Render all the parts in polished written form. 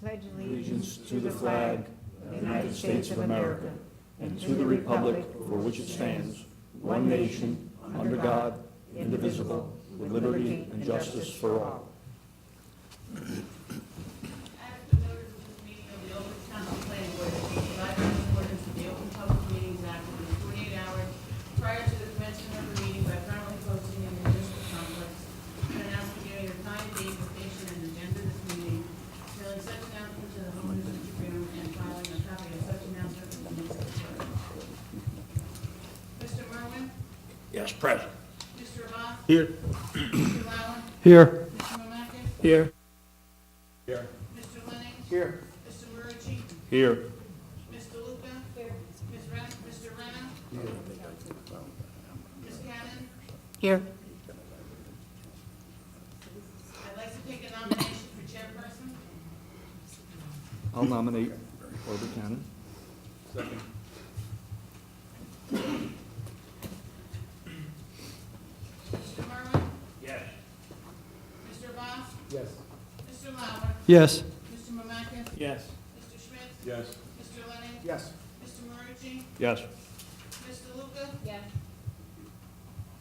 pledge allegiance to the flag of the United States of America and to the republic for which it stands, one nation, under God, indivisible, with liberty and justice for all. As the notice of this meeting of the Open Township Planning Board is being provided in accordance with the Open Public Meetings Act within 48 hours prior to the commencement of the meeting by promptly posting in the municipal complex and announcing giving the time, date, location, and agenda of this meeting, mailing such announcement to the homeowners of each room, and filing a copy of such announcement with the minutes of the clerk. Mr. Merwin? Yes, present. Mr. Abbas? Here. Mr. Lauer? Here. Mr. Mamakis? Here. Here. Mr. Lenning? Here. Mr. Murici? Here. Mr. Luca? Here. Mr. Renna? Ms. Cannon? Here. I'd like to take a nomination for chairperson. I'll nominate Barbara Cannon. Second. Mr. Merwin? Yes. Mr. Abbas? Yes. Mr. Lauer? Yes. Mr. Mamakis? Yes. Mr. Schmidt? Yes. Mr. Lenning? Yes. Mr. Murici? Yes. Mr. Luca? Yes.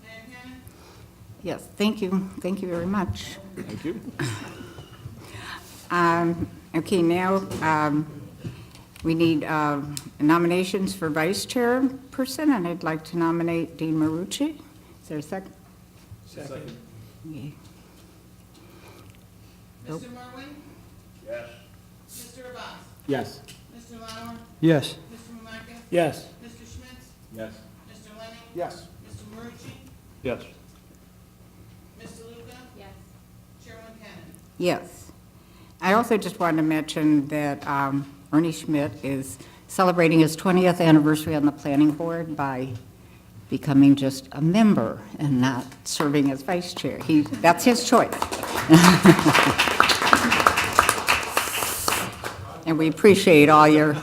Mayor Cannon? Yes, thank you. Thank you very much. Thank you. Okay, now we need nominations for vice chairperson, and I'd like to nominate Dean Marucci. Is there a second? Second. Yeah. Nope. Mr. Merwin? Yes. Mr. Abbas? Yes. Mr. Lauer? Yes. Mr. Mamakis? Yes. Mr. Schmidt? Yes. Mr. Lenning? Yes. Mr. Murici? Yes. Mr. Luca? Yes. Chairman Cannon? Yes. I also just wanted to mention that Ernie Schmidt is celebrating his 20th anniversary on the planning board by becoming just a member and not serving as vice chair. That's his choice. And we appreciate all your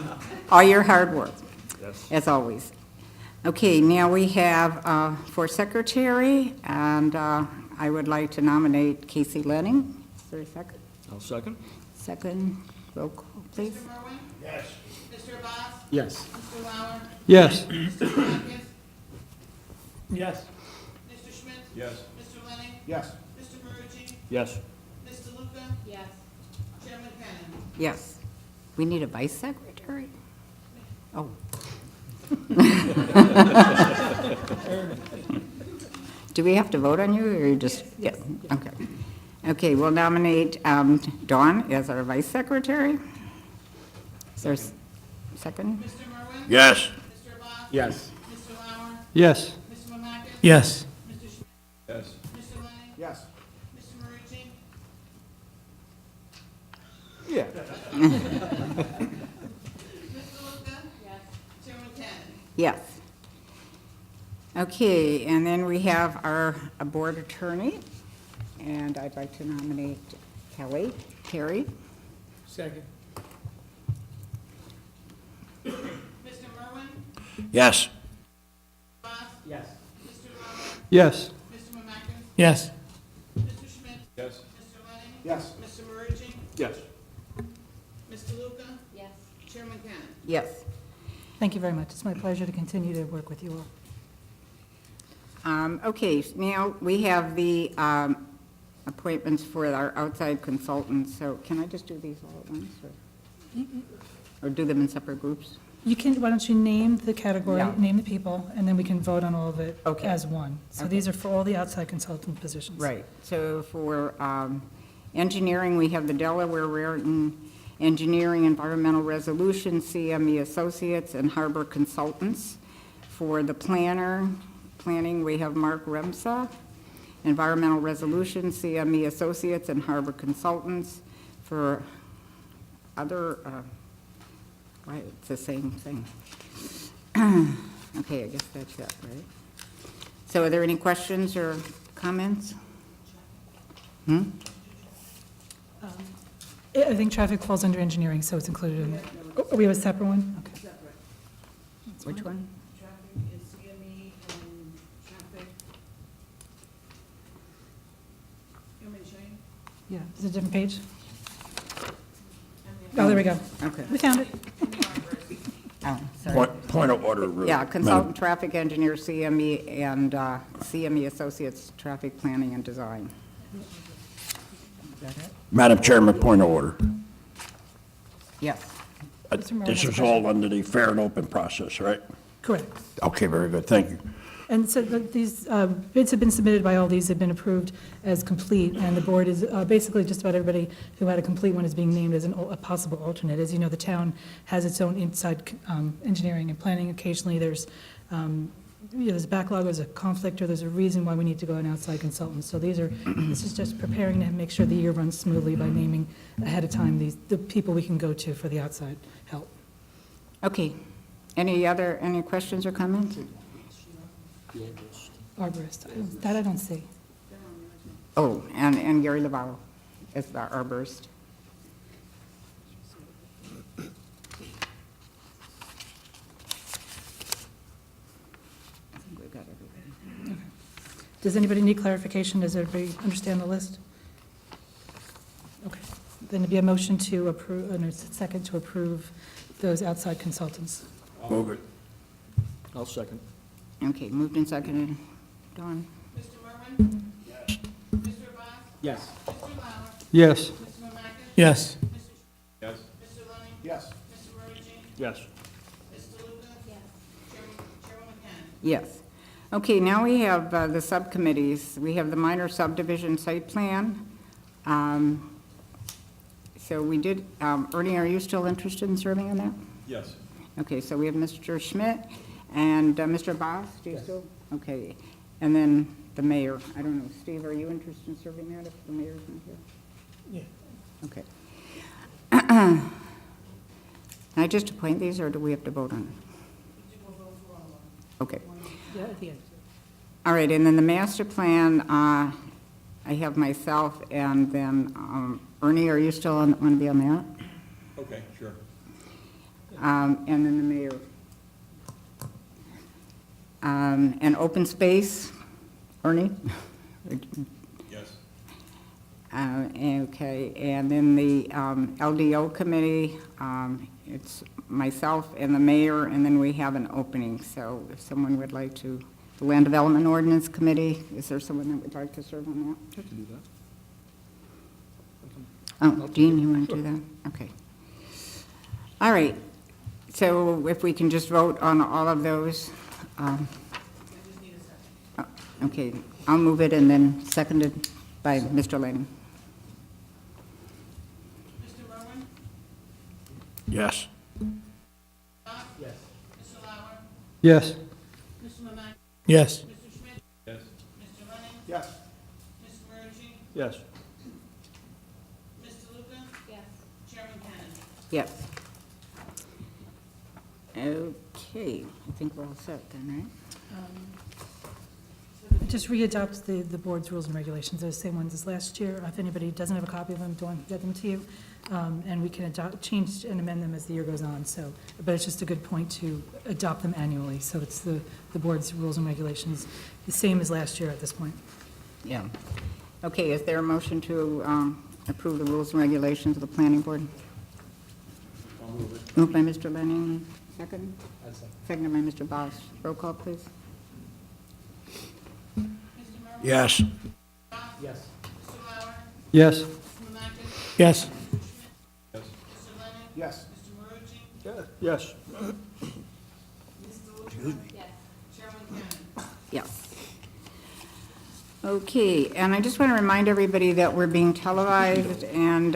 hard work, Yes. as always. Okay, now we have for secretary, and I would like to nominate Casey Lenning. Is there a second? I'll second. Second, roll call, please. Mr. Merwin? Yes. Mr. Abbas? Yes. Mr. Lauer? Yes. Mr. Mamakis? Yes. Mr. Schmidt? Yes. Mr. Lenning? Yes. Mr. Murici? Yes. Mr. Luca? Yes. Chairman Cannon? Yes. We need a vice secretary? Oh. Do we have to vote on you, or you just? Yes. Okay. Okay, we'll nominate Dawn as our vice secretary. Is there a second? Mr. Merwin? Yes. Mr. Abbas? Yes. Mr. Lauer? Yes. Mr. Mamakis? Yes. Mr. Schmidt? Yes. Mr. Lenning? Yes. Mr. Murici? Yeah. Mr. Luca? Yes. Chairman Cannon? Yes. Okay, and then we have our board attorney, and I'd like to nominate Terry. Second. Mr. Merwin? Yes. Abbas? Yes. Mr. Lauer? Yes. Mr. Mamakis? Yes. Mr. Schmidt? Yes. Mr. Lenning? Yes. Mr. Murici? Yes. Mr. Luca? Yes. Chairman Cannon? Yes. Thank you very much. It's my pleasure to continue to work with you all. Okay, now we have the appointments for our outside consultants, so can I just do these all at once, or do them in separate groups? You can, why don't you name the category, Yeah. name the people, and then we can vote on all of it Okay. as one. So Okay. these are for all the outside consultant positions. Right, so for engineering, we have the Delaware Raritan Engineering Environmental Resolution, CME Associates, and Harbor Consultants. For the planning, we have Mark Remsa, Environmental Resolution, CME Associates, and Harbor Consultants. For other, right, it's the same thing. Okay, I guess that's it, right? So are there any questions or comments? I think traffic falls under engineering, so it's included in, oh, we have a separate one? Okay. Which one? Traffic is CME and traffic. You want me to show you? Yeah, is it a different page? And the Oh, there we go. Okay. We found it. Oh, sorry. Point of order, Ruth. Yeah, consultant traffic engineer, CME, and CME Associates, traffic planning and design. Madam Chairman, point of order. Yes. Mr. Morrow This has a is all under the fair and open process, right? Correct. Okay, very good, thank you. And so these bids have been submitted by all these, have been approved as complete, and the board is, basically just about everybody who had a complete one is being named as a possible alternate. As you know, the town has its own inside engineering and planning. Occasionally, there's, there's a backlog, there's a conflict, or there's a reason why we need to go an outside consultant. So this is just preparing to make sure the year runs smoothly by naming ahead of time the people we can go to for the outside help. Okay. Any questions or comments? Arborist, that I don't see. Oh, and Gary Lavallo is the arborist. I think we've got everybody. Does anybody need clarification? Does everybody understand the list? Okay, then to be a motion to approve, and a second to approve those outside consultants. Move it. I'll second. Okay, moved and seconded. Dawn? Mr. Merwin? Yes. Mr. Abbas? Yes. Mr. Lauer? Yes. Mr. Mamakis? Yes. Yes. Mr. Lenning? Yes. Mr. Murphy? Yes. Mr. Luca? Yes. Chairman McCann? Yes. Okay, now we have the subcommittees. We have the minor subdivision site plan. So we did, Ernie, are you still interested in serving on that? Yes. Okay, so we have Mr. Schmidt and Mr. Boss, do you still? Okay, and then the mayor. I don't know, Steve, are you interested in serving that if the mayor's not here? Yeah. Okay. Can I just appoint these, or do we have to vote on it? Okay. Yeah, at the end. All right, and then the master plan, I have myself, and then Ernie, are you still want to be on that? Okay, sure. And then the mayor. And open space, Ernie? Yes. Okay, and then the LDO committee, it's myself and the mayor, and then we have an opening. So if someone would like to, the Land Development Ordinance Committee, is there someone that would like to serve on that? I can do that. Oh, Dean, you want to do that? Okay. All right, so if we can just vote on all of those. Okay, I'll move it and then seconded by Mr. Lanning. Mr. Merwin? Yes. Yes. Mr. Lauer? Yes. Mr. Mamakis? Yes. Mr. Schmidt? Yes. Mr. Lenning? Yes. Mr. Murphy? Yes. Mr. Luca? Yes. Chairman McCann? Yes. Okay, I think we're all set then, right? Just readopt the board's rules and regulations, those same ones as last year. If anybody doesn't have a copy of them, don't get them to you. And we can change and amend them as the year goes on, so, but it's just a good point to adopt them annually. So it's the board's rules and regulations, the same as last year at this point. Yeah. Okay, is there a motion to approve the rules and regulations of the planning board? I'll move it. Moved by Mr. Lenning, second? I'll second. Seconded by Mr. Boss. Roll call, please. Mr. Merwin? Yes. Yes. Mr. Lauer? Yes. Mr. Mamakis? Yes. Mr. Lenning? Yes. Mr. Murphy? Yes. Mr. Luca? Yes. Chairman McCann? Yes. Okay, and I just want to remind everybody that we're being televised, and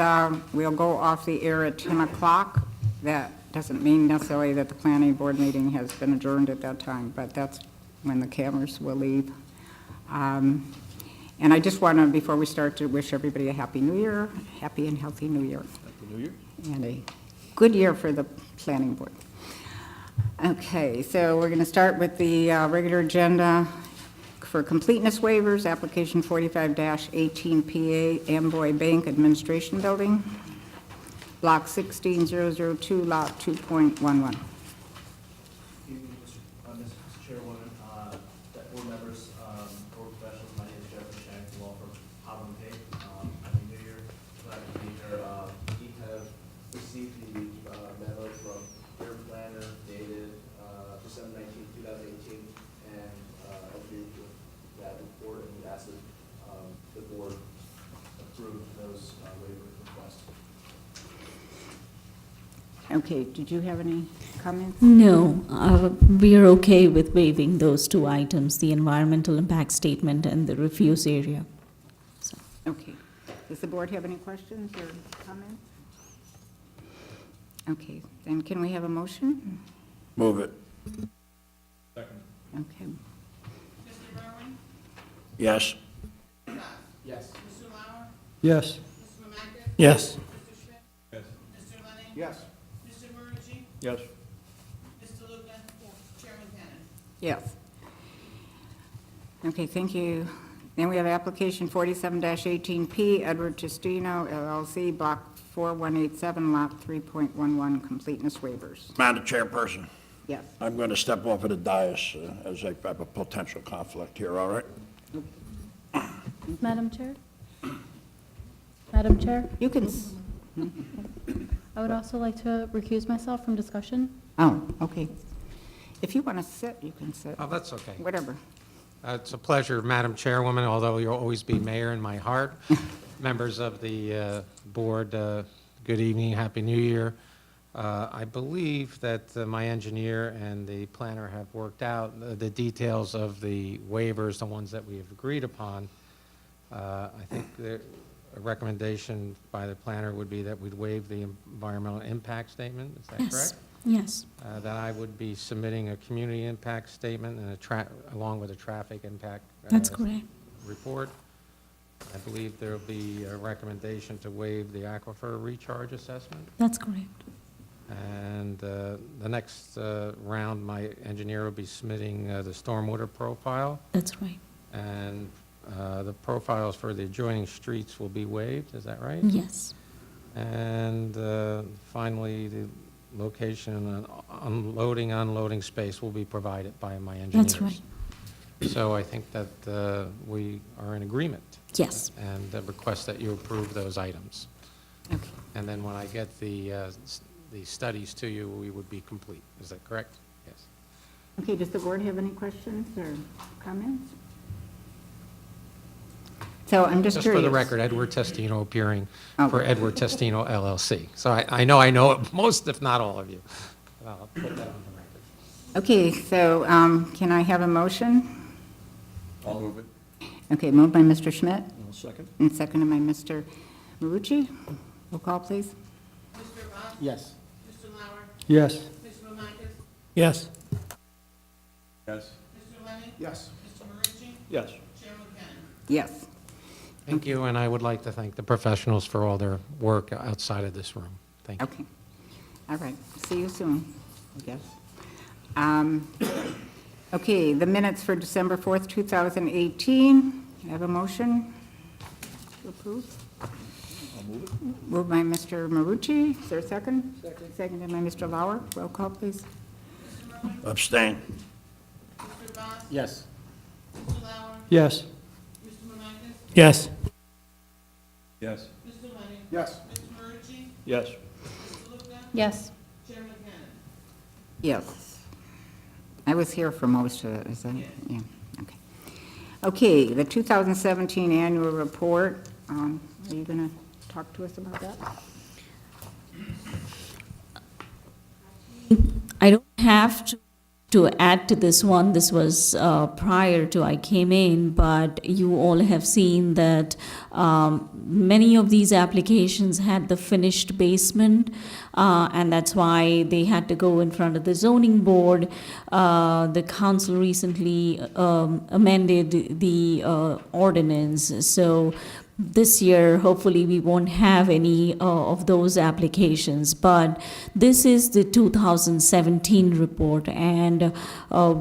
we'll go off the air at 10 o'clock. That doesn't mean necessarily that the planning board meeting has been adjourned at that time, but that's when the cameras will leave. And I just want to, before we start, to wish everybody a Happy New Year, happy and healthy New Year, Happy New Year. and a good year for the planning board. Okay, so we're going to start with the regular agenda for completeness waivers, application 45-18 PA, Amboy Bank Administration Building, block 16002, lot 2.11. Evening, Mr. Chairwoman, board members, board professionals. My name is Jeffrey Shank, from law firm Holland Pate. Happy New Year. Glad to be here. We have received Okay, did you have any comments? No, we are okay with waiving those two items, the environmental impact statement and the refuse area. So, Okay. Does the board have any questions or comments? Okay, then can we have a motion? Move it. Second. Okay. Mr. Berwin? Yes. Yes. Mr. Lauer? Yes. Mr. Mamakis? Yes. Mr. Schmidt? Yes. Mr. Lenning? Yes. Mr. Marucci? Yes. Mr. Luca? Chairman Cannon? Yes. Okay, thank you. Then we have application 47-18P, Edward Testino LLC, Block 4187, Lot 3.11, completeness waivers. Madam Chairperson, Yes. I'm going to step off of the dais as I have a potential conflict here, all right? Madam Chair? Madam Chair, You can, I would also like to recuse myself from discussion. oh, okay. If you want to sit, you can sit, Oh, that's okay. whatever. It's a pleasure, Madam Chairwoman, although you'll always be mayor in my heart. Members of the board, good evening, Happy New Year. I believe that my engineer and the planner have worked out the details of the waivers, the ones that we have agreed upon. I think a recommendation by the planner would be that we'd waive the environmental impact statement, is that yes, correct? yes, That I would be submitting a community impact statement and along with a traffic impact. that's correct. Report. I believe there'll be a recommendation to waive the aquifer recharge assessment. That's correct. And the next round, my engineer will be submitting the stormwater profile. That's right. And the profiles for the adjoining streets will be waived, is that right? Yes, And finally, the location and unloading, unloading space will be provided by my engineers. that's right. So I think that we are in agreement. Yes, And request that you approve those items. Okay. And then when I get the studies to you, we would be complete. Is that correct? Yes. Okay, does the board have any questions or comments? So I'm just Just curious. for the record, Edward Testino appearing for Okay. Edward Testino LLC. So I know most, if not all of you. But I'll put that on the record. Okay, so can I have a motion? I'll move it. Okay, moved by Mr. Schmidt I'll second. and seconded by Mr. Marucci. Roll call, please. Mr. Ross? Yes. Mr. Lauer? Yes. Mr. Mamakis? Yes. Yes. Mr. Lenning? Yes. Mr. Marucci? Yes. Chairman Cannon? Yes. Thank you, and I would like to thank the professionals for all their work outside of this room. Thank you. Okay. All right, see you soon, I guess. Okay, the minutes for December 4th, 2018. I have a motion to approve. I'll move it. Moved by Mr. Marucci. Is there a second? Second. Seconded by Mr. Lauer. Roll call, please. Abstain. Mr. Ross? Yes. Mr. Lauer? Yes. Mr. Mamakis? Yes. Yes. Mr. Lenning? Yes. Mr. Marucci? Yes. Mr. Luca? Yes. Chairman Cannon? Yes. I was here for most of it, is that, yeah, okay. Okay, the 2017 annual report, are you going to talk to us about that? I don't have to add to this one. This was prior to I came in, but you all have seen that many of these applications had the finished basement, and that's why they had to go in front of the zoning board. The council recently amended the ordinance, so this year, hopefully, we won't have any of those applications, but this is the 2017 report, and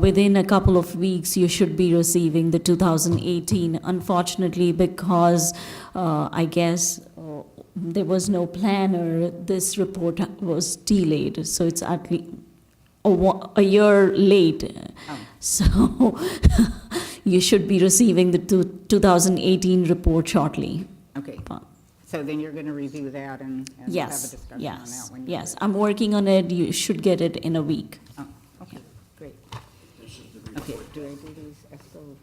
within a couple of weeks, you should be receiving the 2018. Unfortunately, because I guess there was no planner, this report was delayed, so it's at least a year late. So you should be receiving the 2018 report shortly. Okay, so then you're going to review that and have a Yes, discussion on yes, that when you're yes. ready. I'm working on it. You should get it in a week. Oh, okay, great. Okay, do I do these ESCO?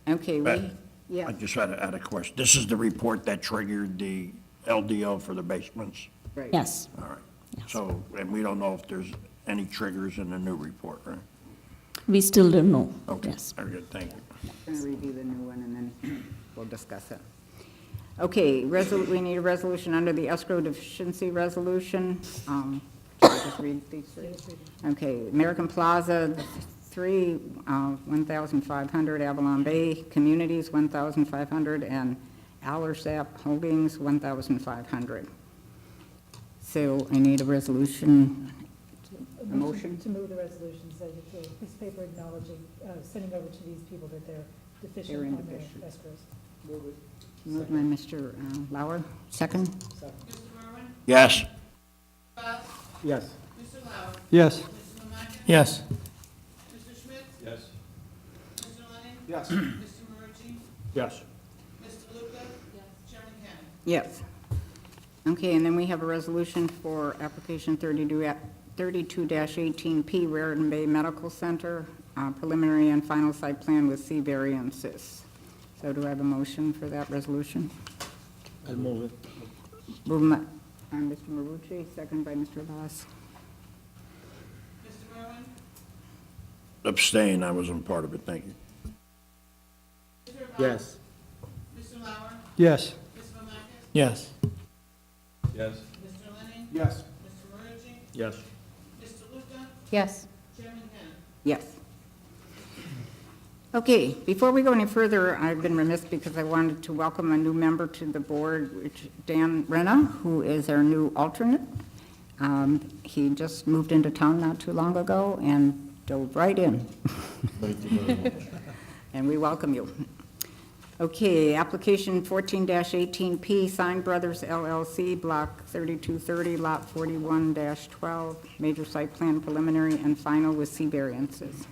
Okay, Beth, yeah, I just had a question. This is the report that triggered the LDO for the basements? Right. Yes. All right. Yes. So, and we don't know if there's any triggers in the new report, right? We still don't know. Okay, Yes. very good, thank you. Going to review the new one, and then we'll discuss it. Okay, we need a resolution under the escrow deficiency resolution. Should I just read these three? Okay, American Plaza, 3, 1,500, Avalon Bay Communities, 1,500, and Allersap Holdings, 1,500. So I need a resolution, a motion? To move the resolution, so that the piece of paper acknowledging, sending over to these people that they're deficient They're in on their deficient. escrows. Moved by Mr. Lauer, second? Mr. Merwin? Yes. Bus? Yes. Mr. Lauer? Yes. Mr. Lomaka? Yes. Mr. Schmidt? Yes. Mr. Lennon? Yes. Mr. Marucci? Yes. Mr. Luca? Yes. Chairman Kent? Yes. Okay, and then we have a resolution for application 32-18P, Raritan Bay Medical Center, preliminary and final site plan with C variances. So do I have a motion for that resolution? I move it. Moved by Mr. Marucci, second by Mr. Voss. Mr. Merwin? Abstain, I wasn't part of it, thank you. Mr. Voss? Yes. Mr. Lauer? Yes. Mr. Lomaka? Yes. Yes. Mr. Lennon? Yes. Mr. Marucci? Yes. Mr. Luca? Yes. Chairman Kent? Yes. Okay, before we go any further, I've been remiss because I wanted to welcome a new member to the board, which Dan Renna, who is our new alternate. He just moved into town not too long ago and dove right in. And we welcome you. Okay, application 14-18P, Sign Brothers LLC, Block 3230, Lot 41-12, major site plan preliminary and final with C variances.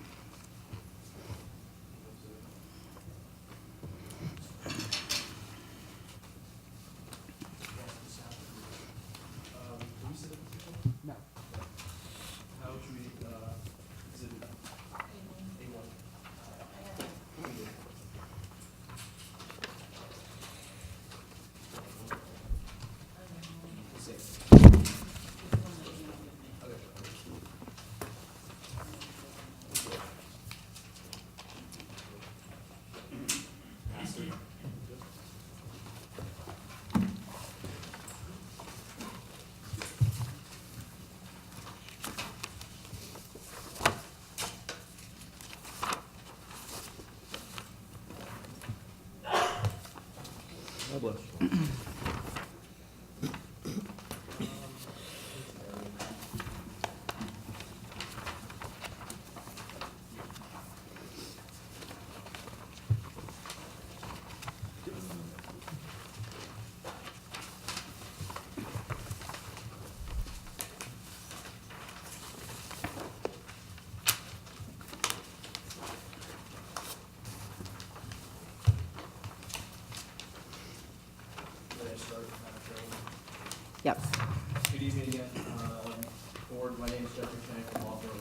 No. How would we, is it A1? God bless. May I start, Madam Chairman? Yes. Good evening again, board. My name is Jeffrey Chang from Law Firm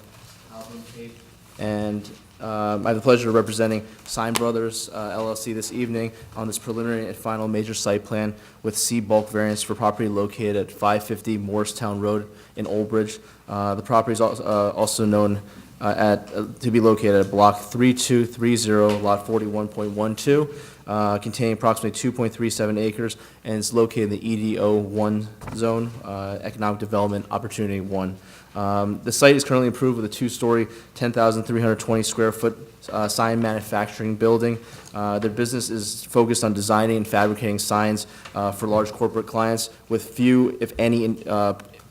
Alvin Cape. And I have the pleasure of representing Sign Brothers LLC this evening on this preliminary and final major site plan with C bulk variance for property located at 550 Morristown Road in Old Bridge. The property is also known to be located at Block 3230, Lot 41.12, containing approximately 2.37 acres, and it's located in the EDO 1 zone, Economic Development Opportunity 1. The site is currently approved with a 2-story, 10,320 square foot sign manufacturing building. Their business is focused on designing and fabricating signs for large corporate clients, with few, if any,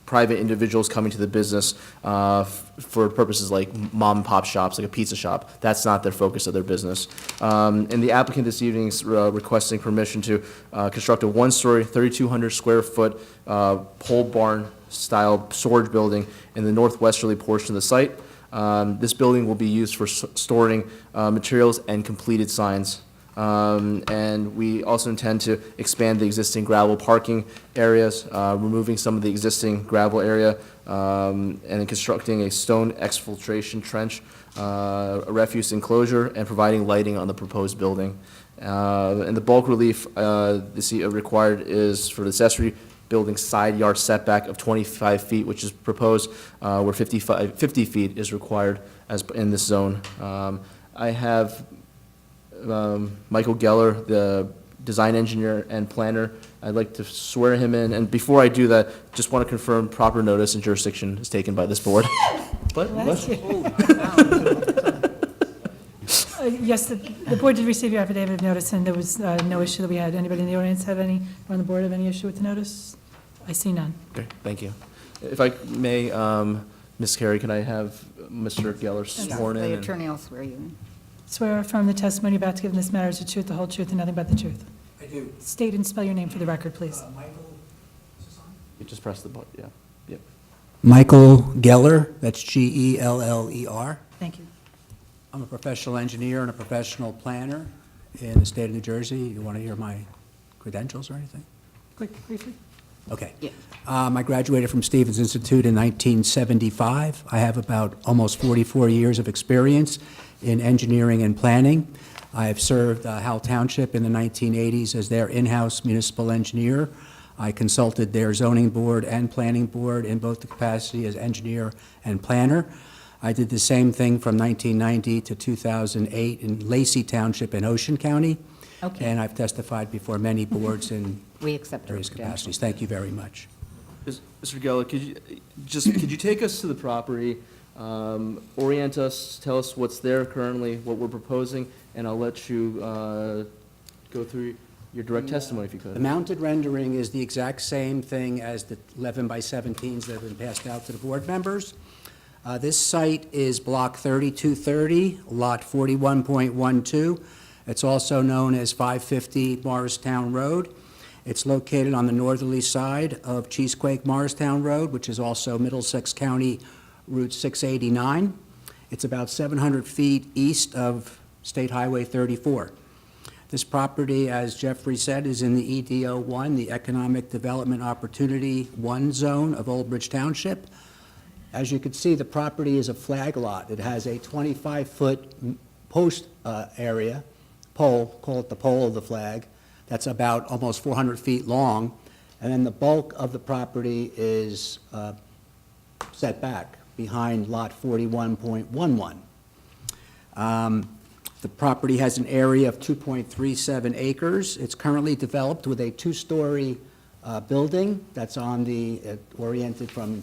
private individuals coming to the business for purposes like mom and pop shops, like a pizza shop. That's not their focus of their business. And the applicant this evening is requesting permission to construct a 1-story, 3,200 square foot pole barn style storage building in the northwesterly portion of the site. This building will be used for storing materials and completed signs. And we also intend to expand the existing gravel parking areas, removing some of the existing gravel area, and constructing a stone exfiltration trench, a refuse enclosure, and providing lighting on the proposed building. And the bulk relief required is for the accessory building side yard setback of 25 feet, which is proposed, where 50 feet is required as in this zone. I have Michael Geller, the design engineer and planner. I'd like to swear him in, and before I do that, just want to confirm proper notice and jurisdiction is taken by this board. Bless you. Yes, the board did receive your affidavit of notice, and there was no issue that we had. Anybody in the audience have any, or on the board have any issue with the notice? I see none. Okay, thank you. If I may, Ms. Carey, can I have Mr. Geller sworn in? The and- attorney will swear you in. Swear affirm the testimony about to give in this matter is the truth, the whole truth, and nothing but the truth. I do. State and spell your name for the record, please. Michael, is this on? You just press the button, yeah. Yep. Michael Geller, that's Geller. Thank you. I'm a professional engineer and a professional planner in the state of New Jersey. You want to hear my credentials or anything? Quick, briefly. Okay. Yeah. I graduated from Stevens Institute in 1975. I have about almost 44 years of experience in engineering and planning. I have served Howell Township in the 1980s as their in-house municipal engineer. I consulted their zoning board and planning board in both the capacity as engineer and planner. I did the same thing from 1990 to 2008 in Lacey Township in Ocean County. Okay. And I've testified before many boards in We accept your various credentials. capacities. Thank you very much. Mr. Geller, could you take us to the property, orient us, tell us what's there currently, what we're proposing, and I'll let you go through your direct testimony if you The could. mounted rendering is the exact same thing as the 11 by 17s that have been passed out to the board members. This site is Block 3230, Lot 41.12. It's also known as 550 Morristown Road. It's located on the northerly side of Cheesequake Morristown Road, which is also Middlesex County Route 689. It's about 700 feet east of State Highway 34. This property, as Jeffrey said, is in the EDO 1, the Economic Development Opportunity 1 zone of Old Bridge Township. As you can see, the property is a flag lot. It has a 25-foot post area, pole, call it the pole of the flag, that's about almost 400 feet long, and then the bulk of the property is set back behind Lot 41.11. The property has an area of 2.37 acres. It's currently developed with a two-story building that's on the, oriented from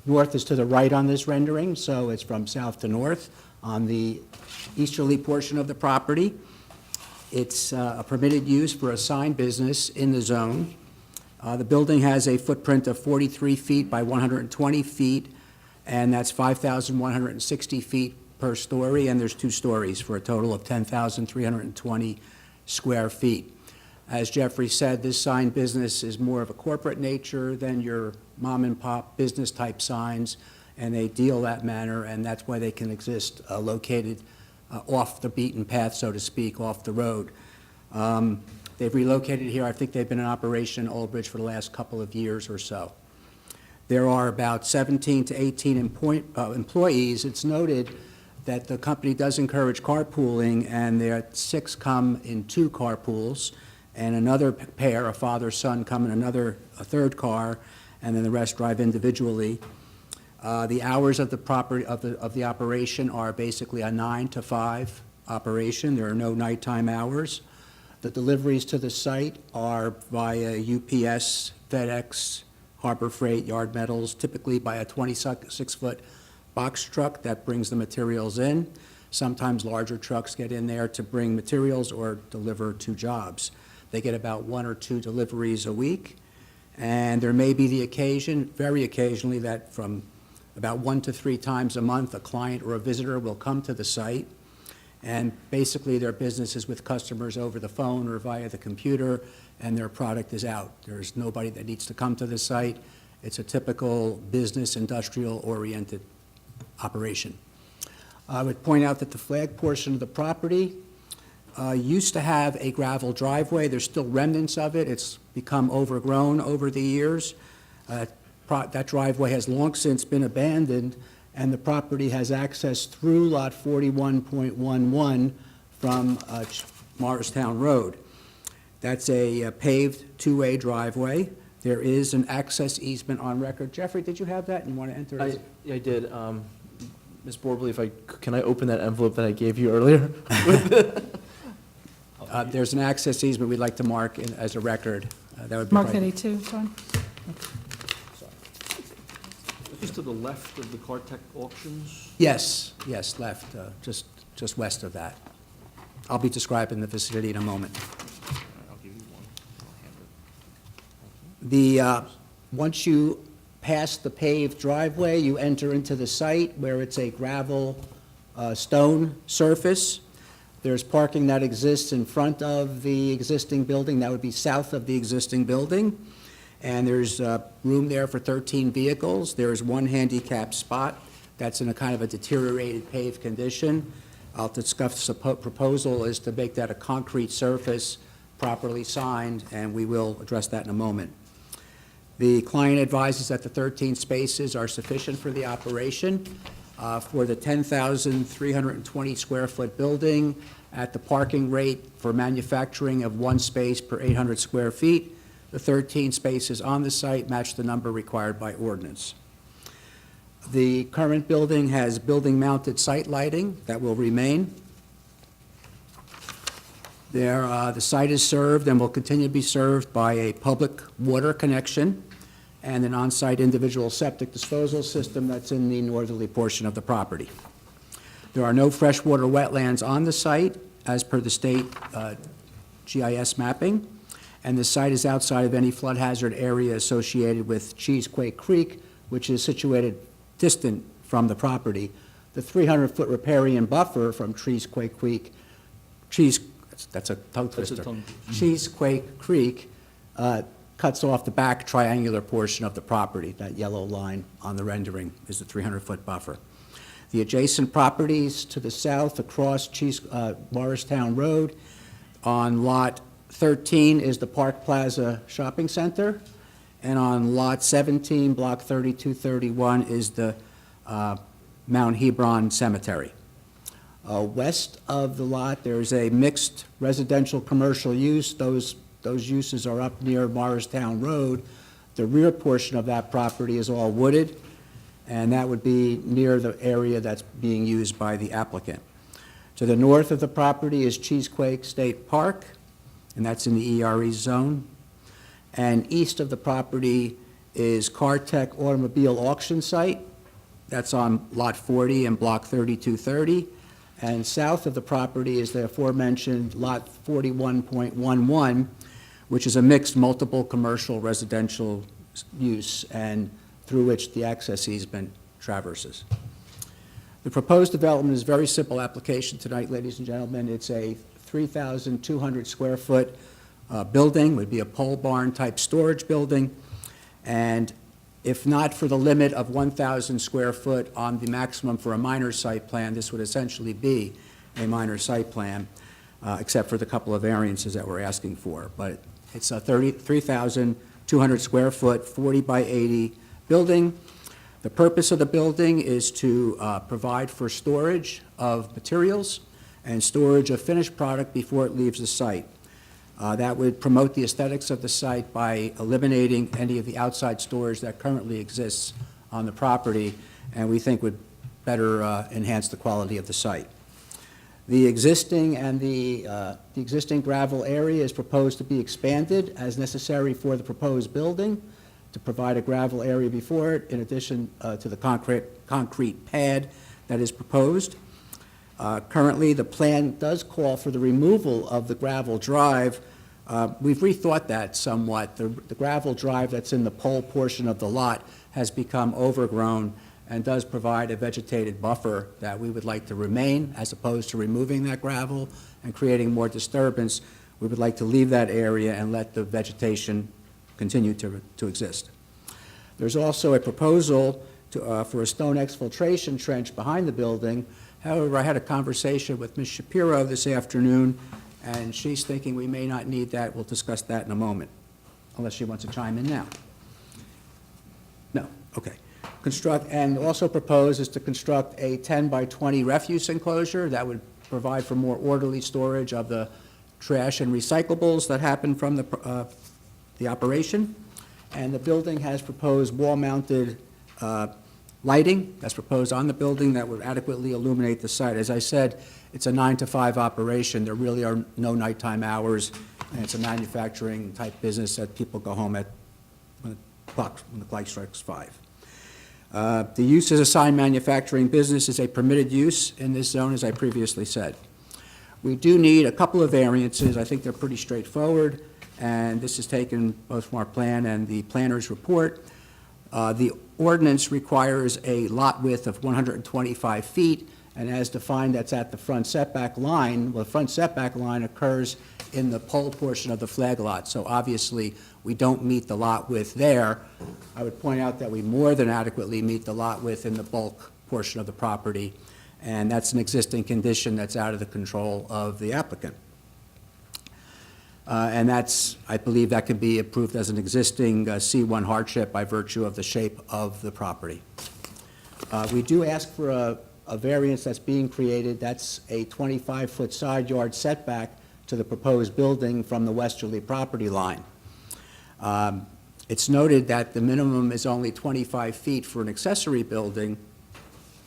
north is to the right on this rendering, so it's from south to north on the easterly portion of the property. It's a permitted use for a sign business in the zone. The building has a footprint of 43 feet by 120 feet, and that's 5,160 feet per story, and there's two stories for a total of 10,320 square feet. As Jeffrey said, this sign business is more of a corporate nature than your mom and pop business type signs, and they deal that manner, and that's why they can exist located off the beaten path, so to speak, off the road. They've relocated here. I think they've been in operation in Old Bridge for the last couple of years or so. There are about 17 to 18 employees. It's noted that the company does encourage carpooling, and there are 6 come in 2 carpools, and another pair, a father-son, come in a third car, and then the rest drive individually. The hours of the operation are basically a 9 to 5 operation. There are no nighttime hours. The deliveries to the site are via UPS, FedEx, Harbor Freight, Yard Metals, typically by a 26-foot box truck that brings the materials in. Sometimes larger trucks get in there to bring materials or deliver to jobs. They get about 1 or 2 deliveries a week, and there may be the occasion, very occasionally, that from about 1 to 3 times a month, a client or a visitor will come to the site, and basically their business is with customers over the phone or via the computer, and their product is out. There's nobody that needs to come to the site. It's a typical business, industrial-oriented operation. I would point out that the flag portion of the property used to have a gravel driveway. There's still remnants of it. It's become overgrown over the years. That driveway has long since been abandoned, and the property has access through Lot 41.11 from Morristown Road. That's a paved 2-way driveway. There is an access easement on record. Jeffrey, did you have that and want to enter it? I did. Ms. Borbley, can I open that envelope that I gave you earlier? There's an access easement we'd like to mark as a record. That would be Mark right. that A2, John? Just to the left of the Cartech auctions? Yes, left, just west of that. I'll be describing the vicinity in a moment. I'll give you one. I'll hand it. Once you pass the paved driveway, you enter into the site where it's a gravel stone surface. There's parking that exists in front of the existing building. That would be south of the existing building. And there's room there for 13 vehicles. There's one handicap spot that's in a kind of a deteriorated paved condition. I'll discuss the proposal is to make that a concrete surface, properly signed, and we will address that in a moment. The client advises that the 13 spaces are sufficient for the operation. For the 10,320 square foot building at the parking rate for manufacturing of 1 space per 800 square feet, the 13 spaces on the site match the number required by ordinance. The current building has building-mounted site lighting that will remain. The site is served and will continue to be served by a public water connection and an on-site individual septic disposal system that's in the northerly portion of the property. There are no freshwater wetlands on the site as per the state GIS mapping, and the site is outside of any flood hazard area associated with Cheesequake Creek, which is situated distant from the property. The 300-foot riparian buffer from Cheesequake Creek, that's a tongue twister. Cheesequake Creek cuts off the back triangular portion of the property. That yellow line on the rendering is the 300-foot buffer. The adjacent properties to the south across Morristown Road on Lot 13 is the Park Plaza Shopping Center, and on Lot 17, Block 3231, is the Mount Hebron Cemetery. West of the lot, there's a mixed residential commercial use. Those uses are up near Morristown Road. The rear portion of that property is all wooded, and that would be near the area that's being used by the applicant. To the north of the property is Cheesequake State Park, and that's in the ERE zone. And east of the property is Cartech Automobile Auction Site. That's on Lot 40 and Block 3230. And south of the property is the aforementioned Lot 41.11, which is a mixed multiple commercial residential use and through which the access easement traverses. The proposed development is a very simple application tonight, ladies and gentlemen. It's a 3,200 square foot building, would be a pole barn type storage building, and if not for the limit of 1,000 square foot on the maximum for a minor site plan, this would essentially be a minor site plan, except for the couple of variances that we're asking for. But it's a 3,200 square foot, 40 by 80 building. The purpose of the building is to provide for storage of materials and storage of finished product before it leaves the site. That would promote the aesthetics of the site by eliminating any of the outside storage that currently exists on the property, and we think would better enhance the quality of the site. The existing gravel area is proposed to be expanded as necessary for the proposed building to provide a gravel area before it, in addition to the concrete pad that is proposed. Currently, the plan does call for the removal of the gravel drive. We've rethought that somewhat. The gravel drive that's in the pole portion of the lot has become overgrown and does provide a vegetated buffer that we would like to remain, as opposed to removing that gravel and creating more disturbance. We would like to leave that area and let the vegetation continue to exist. There's also a proposal for a stone exfiltration trench behind the building. However, I had a conversation with Ms. Shapiro this afternoon, and she's thinking we may not need that. We'll discuss that in a moment, unless she wants to chime in now. No, okay. And also proposed is to construct a 10 by 20 refuse enclosure that would provide for more orderly storage of the trash and recyclables that happen from the operation. And the building has proposed wall-mounted lighting that's proposed on the building that would adequately illuminate the site. As I said, it's a 9 to 5 operation. There really are no nighttime hours, and it's a manufacturing-type business that people go home at when the clock strikes 5. The use as a sign manufacturing business is a permitted use in this zone, as I previously said. We do need a couple of variances. I think they're pretty straightforward, and this is taken both from our plan and the planner's report. The ordinance requires a lot width of 125 feet, and as defined, that's at the front setback line. Well, the front setback line occurs in the pole portion of the flag lot, so obviously, we don't meet the lot width there. I would point out that we more than adequately meet the lot width in the bulk portion of the property, and that's an existing condition that's out of the control of the applicant. And that's, I believe that could be approved as an existing C1 hardship by virtue of the shape of the property. We do ask for a variance that's being created. That's a 25-foot side yard setback to the proposed building from the westerly property line. It's noted that the minimum is only 25 feet for an accessory building,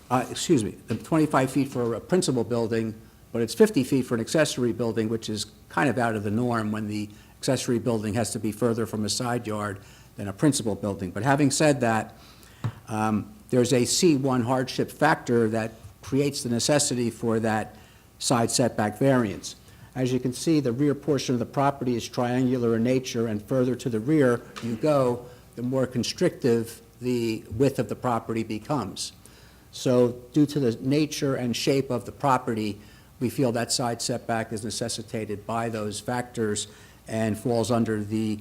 the 25 feet for a principal building, but it's 50 feet for an accessory building, which is kind of out of the norm when the accessory building has to be further from a side yard than a principal building. But having said that, there's a C1 hardship factor that creates the necessity for that side setback variance. As you can see, the rear portion of the property is triangular in nature, and further to the rear you go, the more constrictive the width of the property becomes. So due to the nature and shape of the property, we feel that side setback is necessitated by those factors and falls under the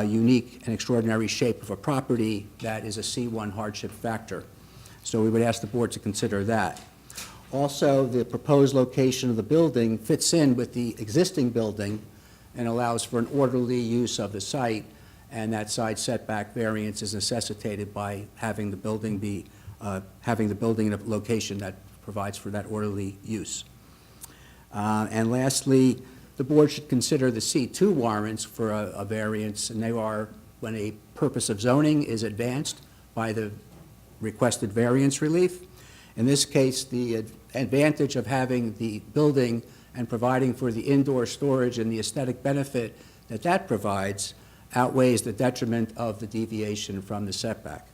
unique and extraordinary shape of a property that is a C1 hardship factor. So we would ask the board to consider that. Also, the proposed location of the building fits in with the existing building and allows for an orderly use of the site, and that side setback variance is necessitated by having the building in a location that provides for that orderly use. And lastly, the board should consider the C2 warrants for a variance, and they are when a purpose of zoning is advanced by the requested variance relief. In this case, the advantage of having the building and providing for the indoor storage and the aesthetic benefit that that provides outweighs the detriment of the deviation from the setback.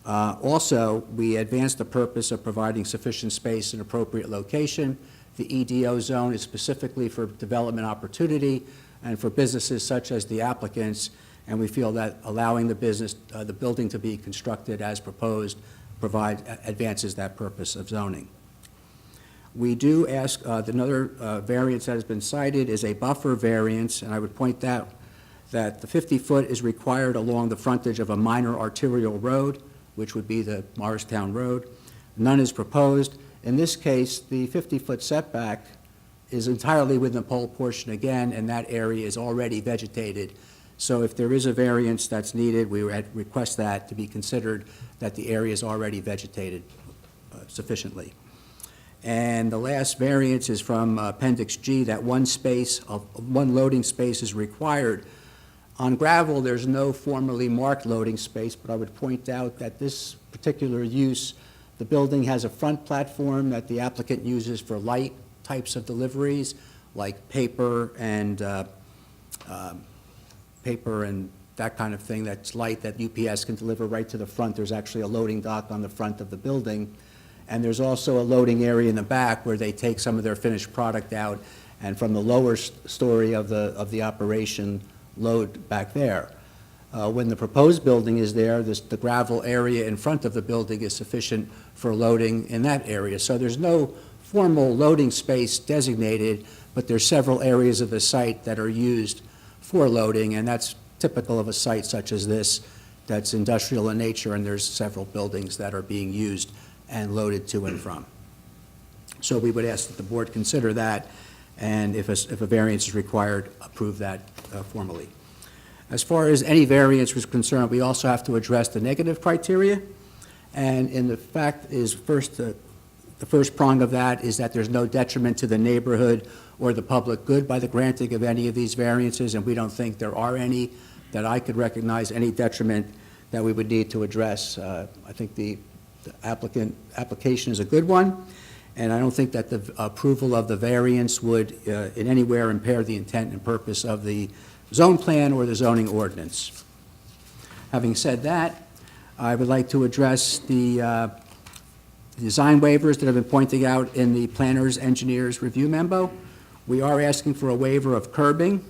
Also, we advance the purpose of providing sufficient space and appropriate location. The EDO zone is specifically for development opportunity and for businesses such as the applicants, and we feel that allowing the building to be constructed as proposed advances that purpose of zoning. We do ask, another variance that has been cited is a buffer variance, and I would point out that the 50-foot is required along the frontage of a minor arterial road, which would be the Morristown Road. None is proposed. In this case, the 50-foot setback is entirely within the pole portion again, and that area is already vegetated. So if there is a variance that's needed, we would request that to be considered that the area is already vegetated sufficiently. And the last variance is from Appendix G, that one loading space is required. On gravel, there's no formally marked loading space, but I would point out that this particular use, the building has a front platform that the applicant uses for light types of deliveries, like paper and that kind of thing that's light that UPS can deliver right to the front. There's actually a loading dock on the front of the building. And there's also a loading area in the back where they take some of their finished product out, and from the lower story of the operation, load back there. When the proposed building is there, the gravel area in front of the building is sufficient for loading in that area. So there's no formal loading space designated, but there's several areas of the site that are used for loading, and that's typical of a site such as this that's industrial in nature, and there's several buildings that are being used and loaded to and from. So we would ask that the board consider that, and if a variance is required, approve that formally. As far as any variance was concerned, we also have to address the negative criteria, and in the fact is the first prong of that is that there's no detriment to the neighborhood or the public good by the granting of any of these variances, and we don't think there are any that I could recognize any detriment that we would need to address. I think the application is a good one, and I don't think that the approval of the variance would in anywhere impair the intent and purpose of the zone plan or the zoning ordinance. Having said that, I would like to address the design waivers that have been pointed out in the planner's engineer's review memo. We are asking for a waiver of curbing.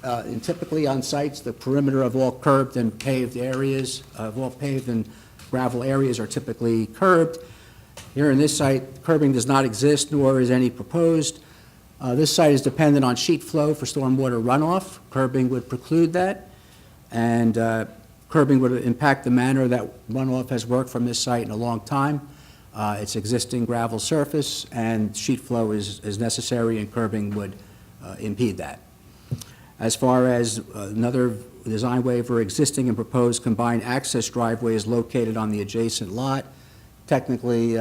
And typically on sites, the perimeter of all curbed and paved areas, of all paved and gravel areas are typically curbed. Here in this site, curbing does not exist, nor is any proposed. This site is dependent on sheet flow for stormwater runoff. Curbing would preclude that, and curbing would impact the manner that runoff has worked from this site in a long time. It's existing gravel surface, and sheet flow is necessary, and curbing would impede that. As far as another design waiver, existing and proposed combined access driveway is located on the adjacent lot. Technically,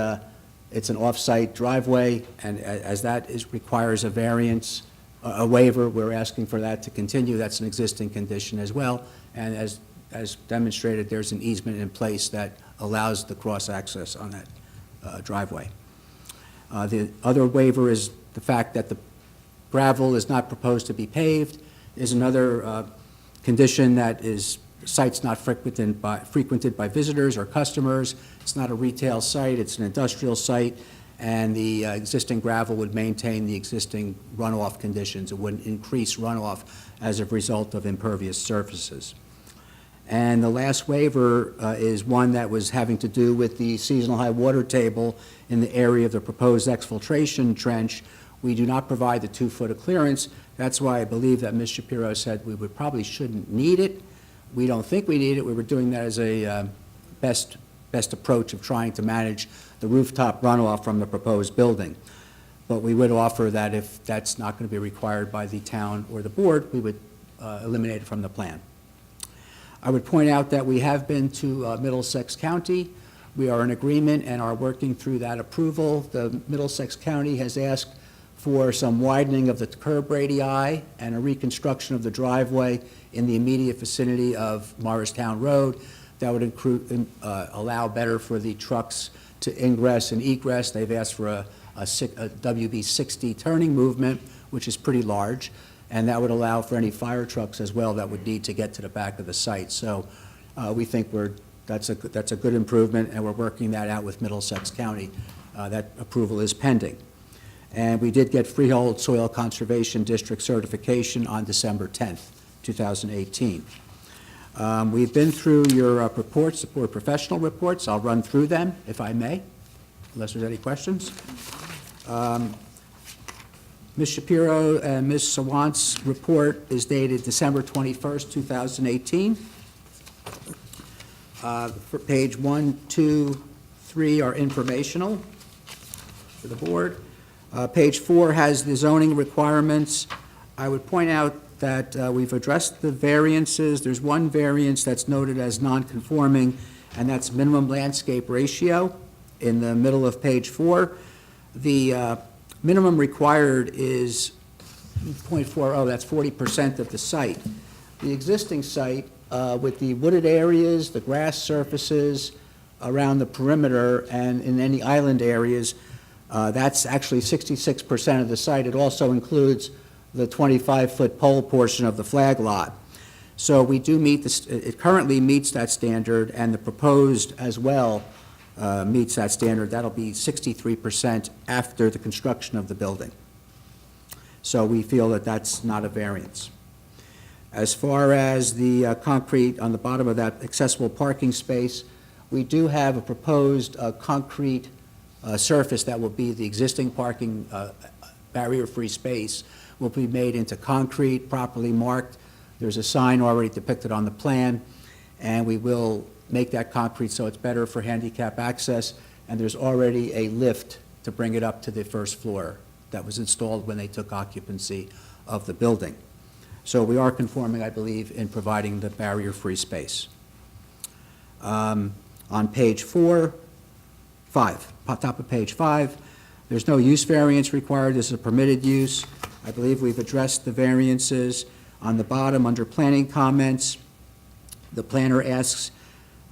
it's an off-site driveway, and as that requires a variance, a waiver, we're asking for that to continue. That's an existing condition as well, and as demonstrated, there's an easement in place that allows the cross-access on that driveway. The other waiver is the fact that the gravel is not proposed to be paved. Is another condition that is site's not frequented by visitors or customers. It's not a retail site, it's an industrial site, and the existing gravel would maintain the existing runoff conditions. It wouldn't increase runoff as a result of impervious surfaces. And the last waiver is one that was having to do with the seasonal high water table in the area of the proposed exfiltration trench. We do not provide the 2 foot of clearance. That's why I believe that Ms. Shapiro said we probably shouldn't need it. We don't think we need it. We were doing that as a best approach of trying to manage the rooftop runoff from the proposed building. But we would offer that if that's not going to be required by the town or the board, we would eliminate it from the plan. I would point out that we have been to Middlesex County. We are in agreement and are working through that approval. The Middlesex County has asked for some widening of the curb radii and a reconstruction of the driveway in the immediate vicinity of Morristown Road. That would allow better for the trucks to ingress and egress. They've asked for a WB60 turning movement, which is pretty large, and that would allow for any fire trucks as well that would need to get to the back of the site. So we think that's a good improvement, and we're working that out with Middlesex County. That approval is pending. And we did get Freehold Soil Conservation District certification on December 10th, 2018. We've been through your reports, the board professional reports. I'll run through them, if I may, unless there's any questions. Ms. Shapiro and Ms. Sawant's report is dated December 21st, 2018. For page 1, 2, 3 are informational for the board. Page 4 has the zoning requirements. I would point out that we've addressed the variances. There's one variance that's noted as non-conforming, and that's minimum landscape ratio in the middle of page 4. The minimum required is 0.40, that's 40% of the site. The existing site, with the wooded areas, the grass surfaces around the perimeter, and in any island areas, that's actually 66% of the site. It also includes the 25-foot pole portion of the flag lot. So we do meet this, it currently meets that standard, and the proposed as well meets that standard. That'll be 63% after the construction of the building. So we feel that that's not a variance. As far as the concrete on the bottom of that accessible parking space, we do have a proposed concrete surface that will be the existing parking barrier-free space will be made into concrete, properly marked. There's a sign already depicted on the plan, and we will make that concrete so it's better for handicap access, and there's already a lift to bring it up to the first floor that was installed when they took occupancy of the building. So we are conforming, I believe, in providing the barrier-free space. On page 5, top of page 5, there's no use variance required. This is a permitted use. I believe we've addressed the variances. On the bottom, under planning comments, the planner asks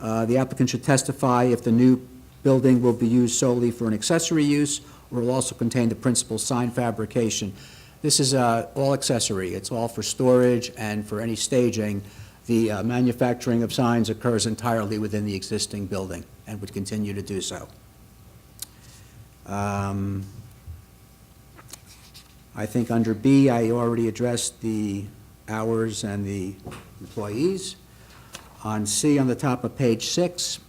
the applicant should testify if the new building will be used solely for an accessory use or will also contain the principal sign fabrication. This is all accessory. It's all for storage and for any staging. The manufacturing of signs occurs entirely within the existing building and would continue to do so. I think under B, I already addressed the hours and the employees. On C, on the top of page 6,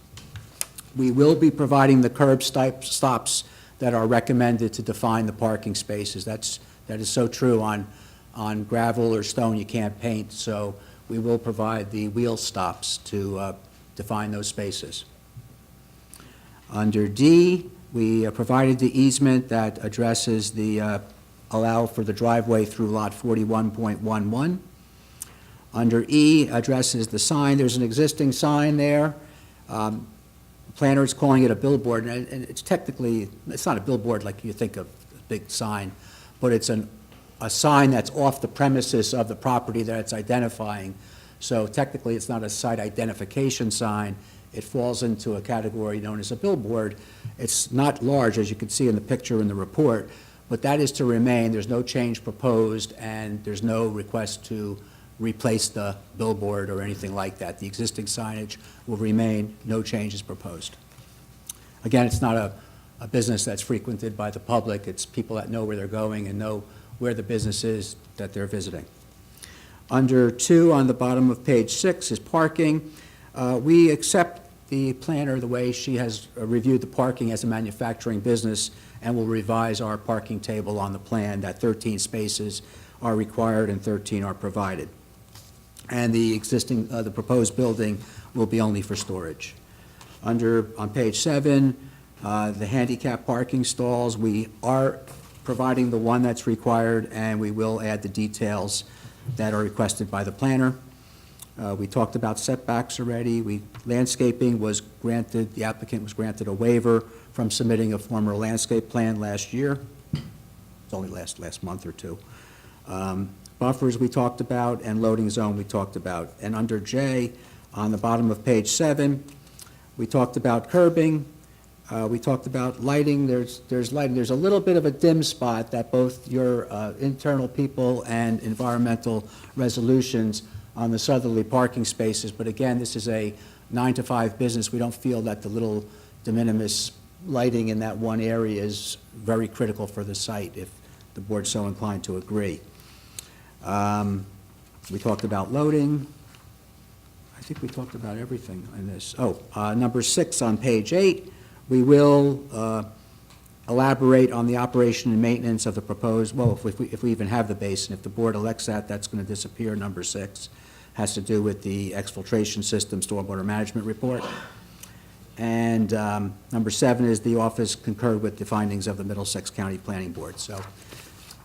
we will be providing the curb stops that are recommended to define the parking spaces. That is so true. On gravel or stone, you can't paint, so we will provide the wheel stops to define those spaces. Under D, we provided the easement that addresses the allow for the driveway through lot 41.11. Under E, addresses the sign. There's an existing sign there. Planner is calling it a billboard, and it's technically, it's not a billboard like you think of, a big sign, but it's a sign that's off the premises of the property that it's identifying. So technically, it's not a site identification sign. It falls into a category known as a billboard. It's not large, as you can see in the picture in the report, but that is to remain. There's no change proposed, and there's no request to replace the billboard or anything like that. The existing signage will remain, no changes proposed. Again, it's not a business that's frequented by the public. It's people that know where they're going and know where the business is that they're visiting. Under 2, on the bottom of page 6, is parking. We accept the planner the way she has reviewed the parking as a manufacturing business and will revise our parking table on the plan that 13 spaces are required and 13 are provided. And the existing, the proposed building will be only for storage. On page 7, the handicap parking stalls, we are providing the one that's required, and we will add the details that are requested by the planner. We talked about setbacks already. Landscaping was granted, the applicant was granted a waiver from submitting a former landscape plan last year. It's only last month or two. Buffers we talked about, and loading zone we talked about. And under J, on the bottom of page 7, we talked about curbing. We talked about lighting. There's lighting. There's a little bit of a dim spot that both your internal people and environmental resolutions on the southerly parking spaces. But again, this is a 9 to 5 business. We don't feel that the little de minimis lighting in that one area is very critical for the site, if the board's so inclined to agree. We talked about loading. I think we talked about everything in this. Number 6 on page 8, we will elaborate on the operation and maintenance of the proposed, well, if we even have the basin. If the board elects that, that's going to disappear. Number 6 has to do with the exfiltration system stormwater management report. And number 7 is the office concurred with the findings of the Middlesex County Planning Board. So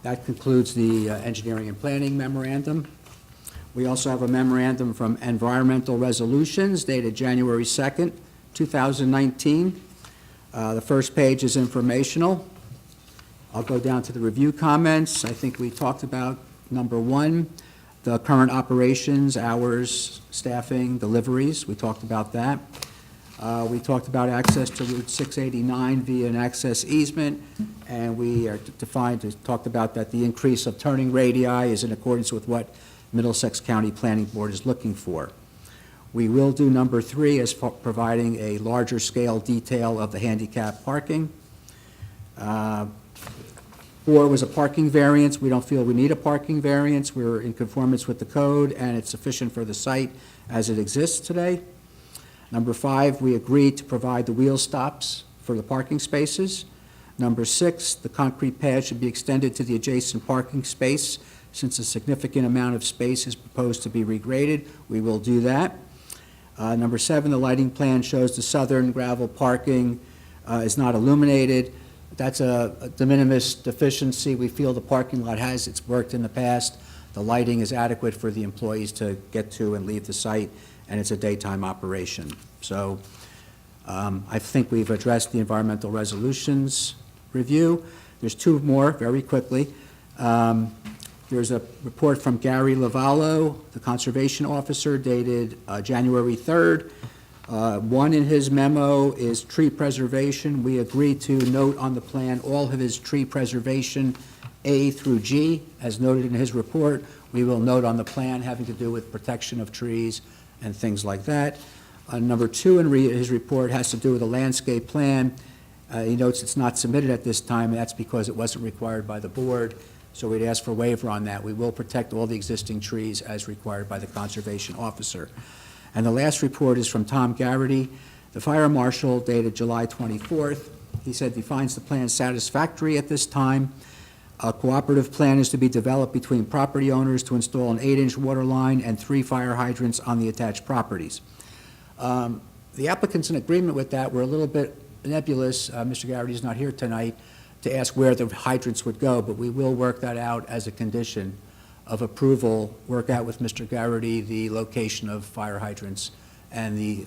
that concludes the engineering and planning memorandum. We also have a memorandum from Environmental Resolutions dated January 2nd, 2019. The first page is informational. I'll go down to the review comments. I think we talked about number 1, the current operations, hours, staffing, deliveries. We talked about that. We talked about access to Route 689 via an access easement, and we are talked about that the increase of turning radii is in accordance with what Middlesex County Planning Board is looking for. We will do number 3 as providing a larger scale detail of the handicap parking. 4 was a parking variance. We don't feel we need a parking variance. We're in conformance with the code, and it's sufficient for the site as it exists today. Number 5, we agreed to provide the wheel stops for the parking spaces. Number 6, the concrete pad should be extended to the adjacent parking space. Since a significant amount of space is proposed to be regraded, we will do that. Number 7, the lighting plan shows the southern gravel parking is not illuminated. That's a de minimis deficiency. We feel the parking lot it's worked in the past. The lighting is adequate for the employees to get to and leave the site, and it's a daytime operation. So I think we've addressed the environmental resolutions review. There's 2 more, very quickly. There's a report from Gary Lavallo, the Conservation Officer, dated January 3rd. One in his memo is tree preservation. We agreed to note on the plan all of his tree preservation, A through G, as noted in his report. We will note on the plan having to do with protection of trees and things like that. Number 2 in his report has to do with a landscape plan. He notes it's not submitted at this time, and that's because it wasn't required by the board, so we'd ask for waiver on that. We will protect all the existing trees as required by the Conservation Officer. And the last report is from Tom Garrity, the Fire Marshal, dated July 24th. He said he finds the plan satisfactory at this time. A cooperative plan is to be developed between property owners to install an 8-inch water line and 3 fire hydrants on the attached properties. The applicant's in agreement with that. We're a little bit nebulous. Mr. Garrity is not here tonight to ask where the hydrants would go, but we will work that out as a condition of approval, work out with Mr. Garrity the location of fire hydrants and the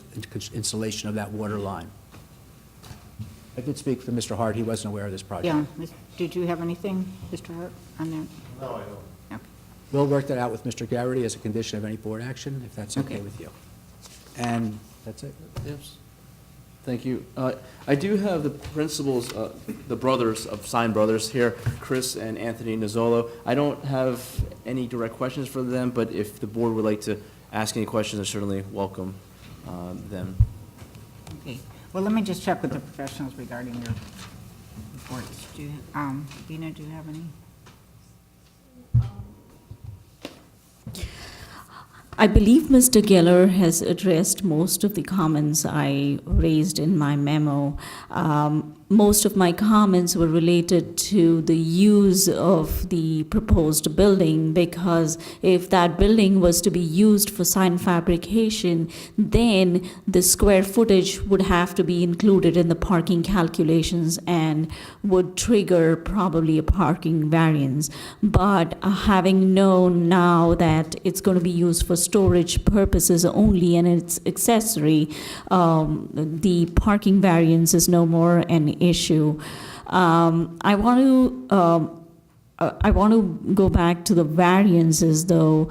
installation of that water line. I did speak for Mr. Hart. He wasn't aware of this project. Yeah, did you have anything, Mr. Hart, on that? No, I don't. Okay. We'll work that out with Mr. Garrity as a condition of any board action, if that's okay Okay. with you. And that's it. Yes. Thank you. I do have the principals, the brothers of Sign Brothers here, Chris and Anthony Nizzolo. I don't have any direct questions for them, but if the board would like to ask any questions, I certainly welcome them. Okay. Well, let me just check with the professionals regarding your reports. Do you, Dina, do you have any? I believe Mr. Geller has addressed most of the comments I raised in my memo. Most of my comments were related to the use of the proposed building, because if that building was to be used for sign fabrication, then the square footage would have to be included in the parking calculations and would trigger probably a parking variance. But having known now that it's going to be used for storage purposes only and it's accessory, the parking variance is no more an issue. I want to go back to the variances, though.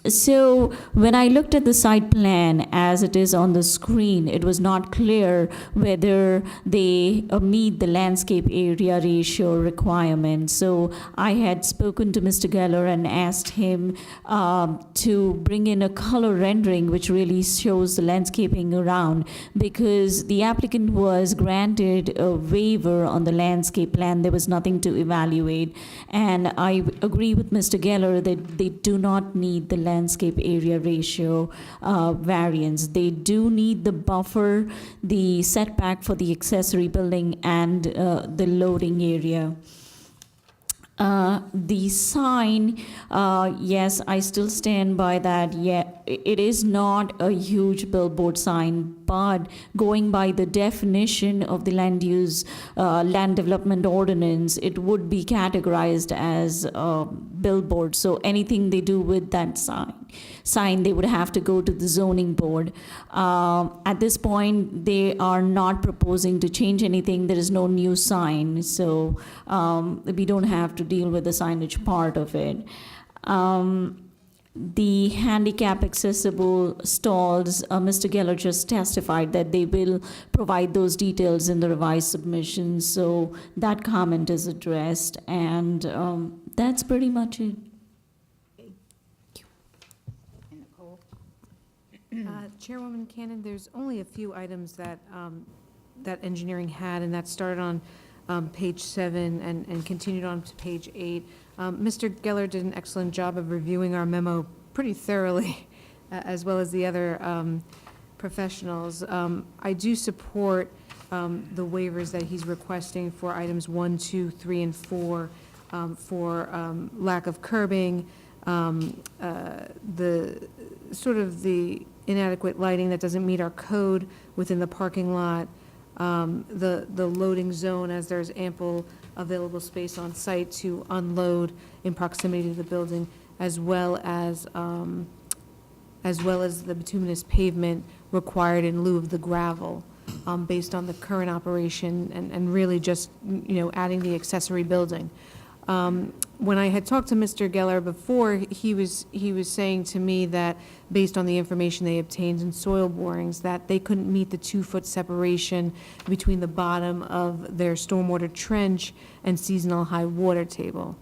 So when I looked at the site plan as it is on the screen, it was not clear whether they meet the landscape area ratio requirement. So I had spoken to Mr. Geller and asked him to bring in a color rendering which really shows the landscaping around, because the applicant was granted a waiver on the landscape plan. There was nothing to evaluate. And I agree with Mr. Geller that they do not need the landscape area ratio variance. They do need the buffer, the setback for the accessory building, and the loading area. The sign, yes, I still stand by that. Yeah, it is not a huge billboard sign, but going by the definition of the land development ordinance, it would be categorized as a billboard. So anything they do with that sign, they would have to go to the zoning board. At this point, they are not proposing to change anything. There is no new sign, so we don't have to deal with the signage part of it. The handicap accessible stalls, Mr. Geller just testified that they will provide those details in the revised submission, so that comment is addressed, and that's pretty much it. Chairwoman Cannon, there's only a few items that, that engineering had, and that started on page 7 and continued on to page 8. Mr. Geller did an excellent job of reviewing our memo pretty thoroughly, as well as the other professionals. I do support the waivers that he's requesting for items 1, 2, 3, and 4 for lack of curbing, the sort of the inadequate lighting that doesn't meet our code within the parking lot, the loading zone, as there's ample available space on site to unload in proximity to the building, as well as the bituminous pavement required in lieu of the gravel, based on the current operation, and really just, adding the accessory building. When I had talked to Mr. Geller before, he was saying to me that, based on the information they obtained in soil borings, that they couldn't meet the 2-foot separation between the bottom of their stormwater trench and seasonal high water table.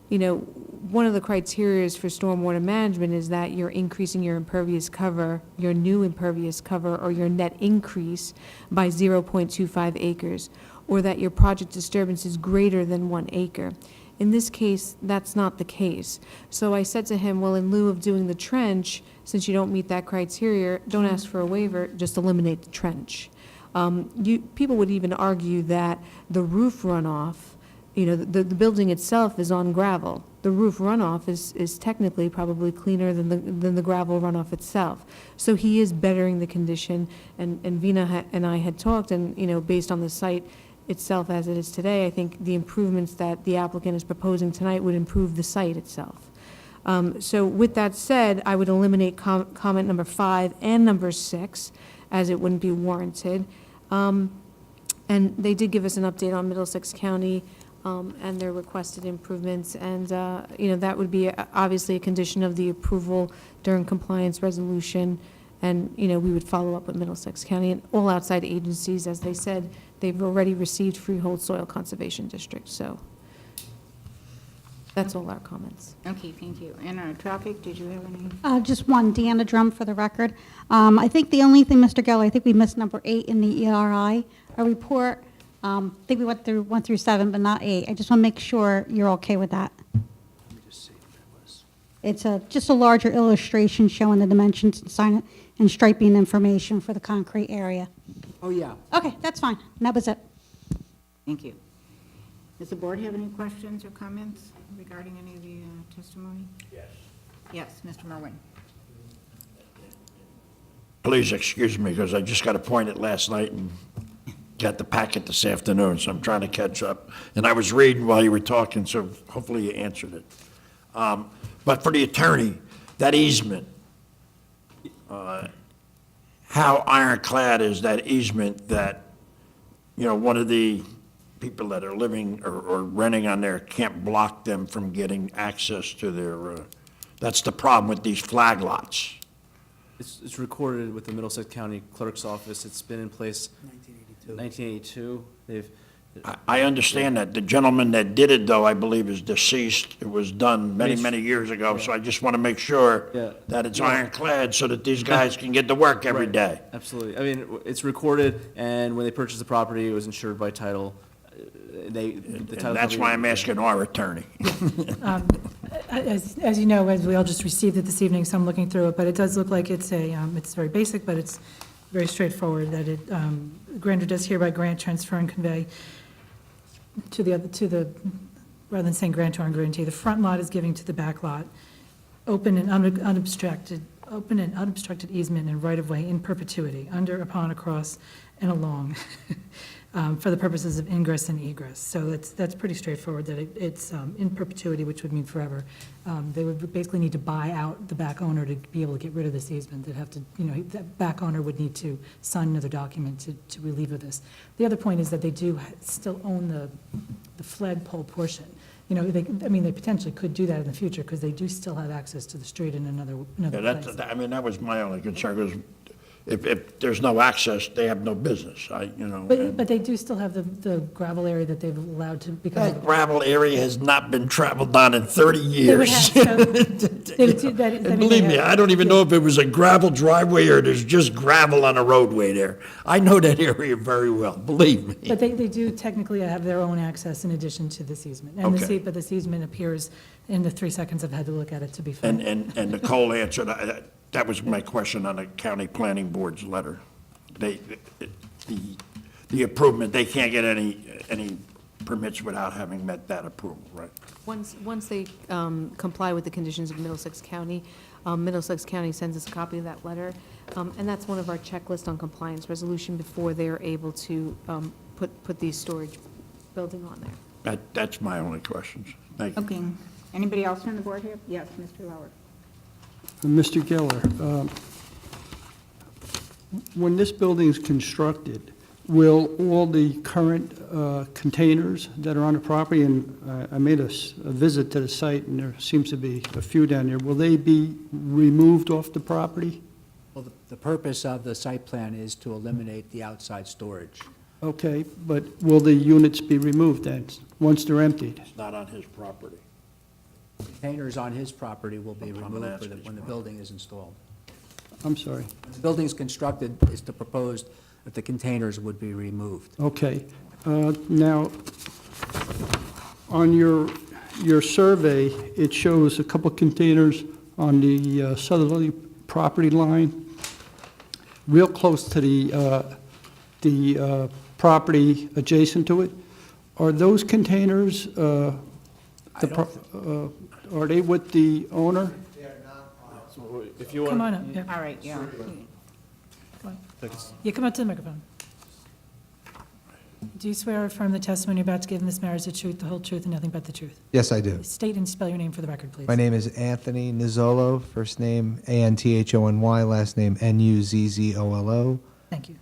You know, one of the criterias for stormwater management is that you're increasing your impervious cover, your new impervious cover, or your net increase by 0.25 acres, or that your project disturbance is greater than 1 acre. In this case, that's not the case. So I said to him, well, in lieu of doing the trench, since you don't meet that criteria, don't ask for a waiver, just eliminate the trench. People would even argue that the roof runoff, you know, the building itself is on gravel. The roof runoff is technically probably cleaner than the gravel runoff itself. So he is bettering the condition, and Vina and I had talked, and, you know, based on the site itself as it is today, I think the improvements that the applicant is proposing tonight would improve the site itself. So with that said, I would eliminate comment number 5 and number 6, as it wouldn't be warranted. And they did give us an update on Middlesex County and their requested improvements, and, you know, that would be obviously a condition of the approval during compliance resolution, and, you know, we would follow up with Middlesex County and all outside agencies. As they said, they've already received Freehold Soil Conservation District, so that's all our comments. Okay, thank you. And traffic, did you have any? Just one, Deanna Drum for the record. I think the only thing, Mr. Geller, I think we missed number 8 in the ERI, a report. I think we went through 1 through 7, but not 8. I just want to make sure you're okay with that. Let me just see if it was. It's just a larger illustration showing the dimensions and sign and striping information for the concrete area. Oh, yeah. Okay, that's fine. And that was it. Thank you. Does the board have any questions or comments regarding any of the testimony? Yes. Yes, Mr. Merwin. Please excuse me, because I just got appointed last night and got the packet this afternoon, so I'm trying to catch up. And I was reading while you were talking, so hopefully you answered it. But for the attorney, that easement, how ironclad is that easement that, you know, one of the people that are living or renting on there can't block them from getting access to their, that's the problem with these flag lots. It's recorded with the Middlesex County Clerk's Office. It's been in place 1982. I understand that. The gentleman that did it, though, I believe is deceased. It was done many, many years ago, so I just want to make sure Yeah. that it's ironclad so that these guys can get to work every Right. day. Absolutely. I mean, it's recorded, and when they purchased the property, it was insured by title. The And title that's company- why I'm asking our attorney. As you know, as we all just received it this evening, so I'm looking through it, but it does look like it's it's very basic, but it's very straightforward, that it, grantor does hereby grant, transfer, and convey rather than saying grantor and grantee, the front lot is giving to the back lot, open and unobstructed easement and right-of-way in perpetuity, under, upon, across, and along, for the purposes of ingress and egress. So that's pretty straightforward, that it's in perpetuity, which would mean forever. They would basically need to buy out the back owner to be able to get rid of this easement. They'd have to, you know, that back owner would need to sign another document to relieve of this. The other point is that they do still own the flagpole portion. You know, they potentially could do that in the future, because they do still have access to the street in another Yeah, place. that was my only concern, because if there's no access, they have no business, But they do still have the gravel area that they've allowed to become. That gravel area has not been traveled on in 30 They would years. have, so they would do that. And believe me, I don't even know if it was a gravel driveway or there's just gravel on a roadway there. I know that area very well, believe me. But they do technically have their own access in addition to this easement. And Okay. but this easement appears in the 3 seconds I've had to look at it to be fine. And Nicole answered, that was my question on the county planning board's letter. The improvement, they can't get any permits without having met that approval, right? Once they comply with the conditions of Middlesex County sends us a copy of that letter, and that's one of our checklists on compliance resolution before they are able to put the storage building on there. That's my only questions. Thank you. Okay. Anybody else on the board here? Yes, Mr. Lauer. Mr. Geller, when this building's constructed, Will all the current containers that are on the property, and I made a visit to the site, and there seems to be a few down there, will they be removed off the property? Well, the purpose of the site plan is to eliminate the outside storage. Okay, but will the units be removed then, once they're emptied? It's not on his property. Containers on his property will be removed when the building is installed. I'm sorry. When the building's constructed, it's to propose that the containers would be removed. Okay. Now, on your survey, it shows a couple containers on the southerly property line, real close to the property adjacent to it. Are those containers, are they with the owner? So if you Come want, on up, yeah. All right, yeah. Come on. Yeah, come up to the microphone. Do you swear or affirm the testimony you're about to give in this matter is the truth, the whole truth, and nothing but the truth? Yes, I do. State and spell your name for the record, please. My name is Anthony Nizzolo, first name Anthony, last name Nuzzolo. Thank you.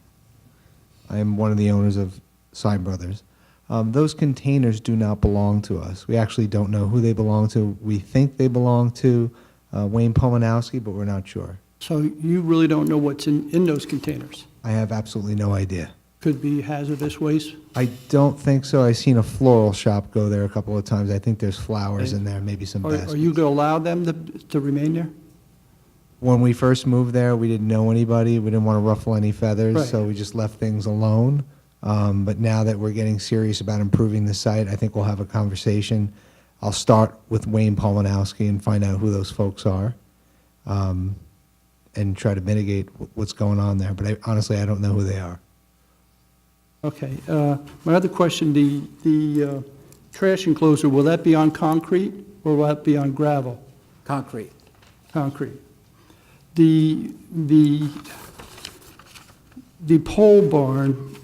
I am one of the owners of Sign Brothers. Those containers do not belong to us. We actually don't know who they belong to. We think they belong to Wayne Pomanowski, but we're not sure. So you really don't know what's in those containers? I have absolutely no idea. Could be hazardous waste? I don't think so. I've seen a floral shop go there a couple of times. I think there's flowers in there, maybe some baskets. Are you going to allow them to remain there? When we first moved there, we didn't know anybody. We didn't want to ruffle any feathers, Right. so we just left things alone. But now that we're getting serious about improving the site, I think we'll have a conversation. I'll start with Wayne Pomanowski and find out who those folks are, and try to mitigate what's going on there. But honestly, I don't know who they are. Okay. My other question, the trash enclosure, will that be on concrete or will that be on gravel? Concrete. Concrete. The pole barn,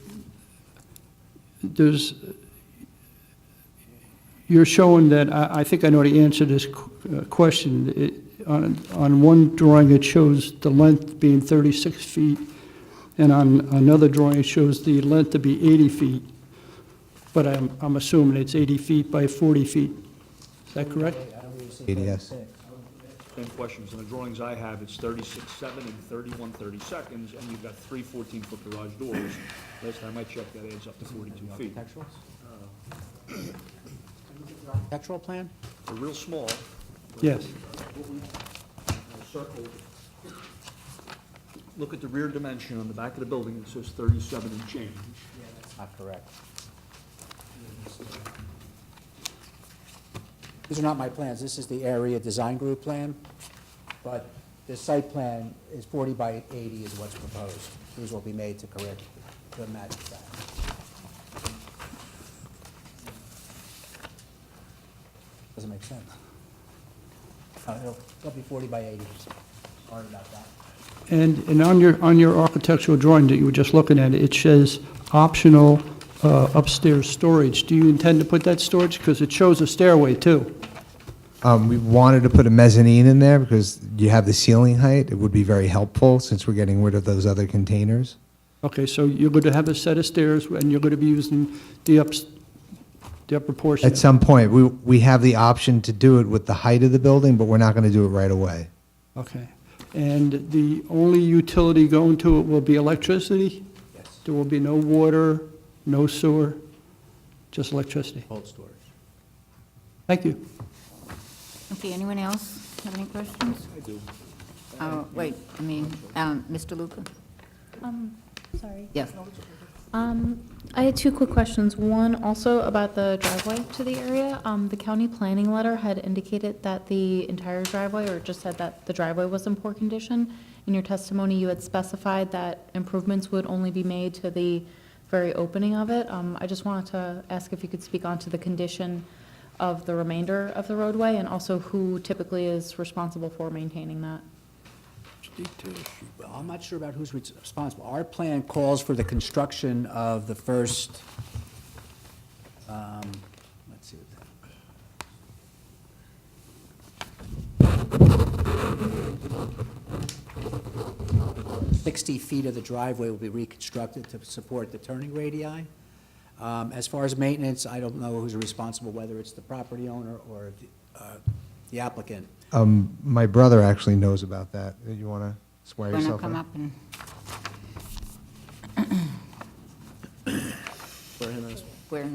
you're showing that, I think I know the answer to this question. On one drawing, it shows the length being 36 feet, and on another drawing, it shows the length to be 80 feet. But I'm assuming it's 80 feet by 40 feet. Is that correct? Yes. same questions. In the drawings I have, it's 36.7 and 31/32, and you've got three 14-foot garage doors. Last time I checked, that adds up to 42 feet. Architectural plan? They're real small. Yes. Circled. Look at the rear dimension on the back of the building, it says 37 and change. That's not correct. These are not my plans, this is the area design group plan, but the site plan is 40 by 80 is what's proposed. These will be made to correct, to match that. Doesn't make sense. It'll be 40 by 80, sorry about that. And on your architectural drawing that you were just looking at, it says optional upstairs storage. Do you intend to put that storage? Because it shows a stairway, too. We wanted to put a mezzanine in there because you have the ceiling height. It would be very helpful since we're getting rid of those other containers. Okay, so you're going to have a set of stairs, and you're going to be using the upper portion? At some point, we have the option to do it with the height of the building, but we're not going to do it right away. Okay. And the only utility going to it will be electricity? Yes. There will be no water, no sewer, just electricity? Cold storage. Thank you. Okay, anyone else have any questions? I do. Mr. Luca? Sorry. Yes. I had two quick questions. One, also about the driveway to the area. The county planning letter had indicated that the entire driveway, or just said that the driveway was in poor condition. In your testimony, you had specified that improvements would only be made to the very opening of it. I just wanted to ask if you could speak on to the condition of the remainder of the roadway, and also who typically is responsible for maintaining that. Well, I'm not sure about who's responsible. Our plan calls for the construction of the first, let's see what that. 60 feet of the driveway will be reconstructed to support the turning radii. As far as maintenance, I don't know who's responsible, whether it's the property owner or the applicant. My brother actually knows about that. You want to swear Going to yourself come in? up and, Swear him in as well. where,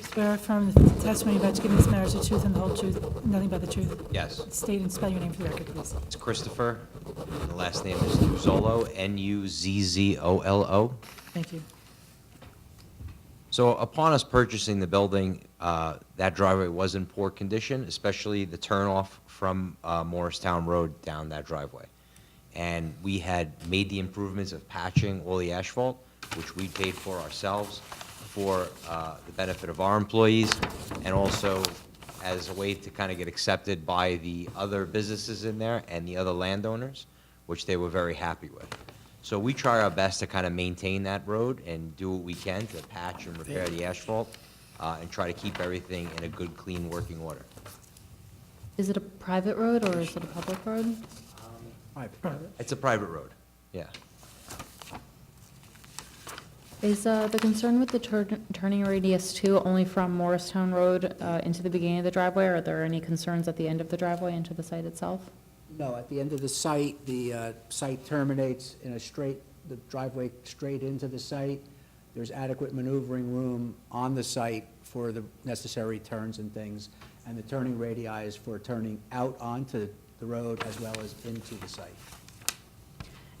Swear affirm the testimony about to give in this matter is the truth and the whole truth, nothing but the truth. Yes, State and spell your name for the record, please. it's Christopher, and the last name is Nuzzolo, Nuzzolo. Thank you. So upon us purchasing the building, that driveway was in poor condition, especially the turnoff from Morristown Road down that driveway. And we had made the improvements of patching all the asphalt, which we paid for ourselves for the benefit of our employees, and also as a way to kind of get accepted by the other businesses in there and the other landowners, which they were very happy with. So we try our best to kind of maintain that road and do what we can to patch and repair the asphalt, and try to keep everything in a good, clean, working order. Is it a private road or is it a public road? It's a private road, yeah. Is the concern with the turning radius too only from Morristown Road into the beginning of the driveway? Or are there any concerns at the end of the driveway into the site itself? No, at the end of the site terminates in the driveway straight into the site. There's adequate maneuvering room on the site for the necessary turns and things, and the turning radii is for turning out onto the road as well as into the site.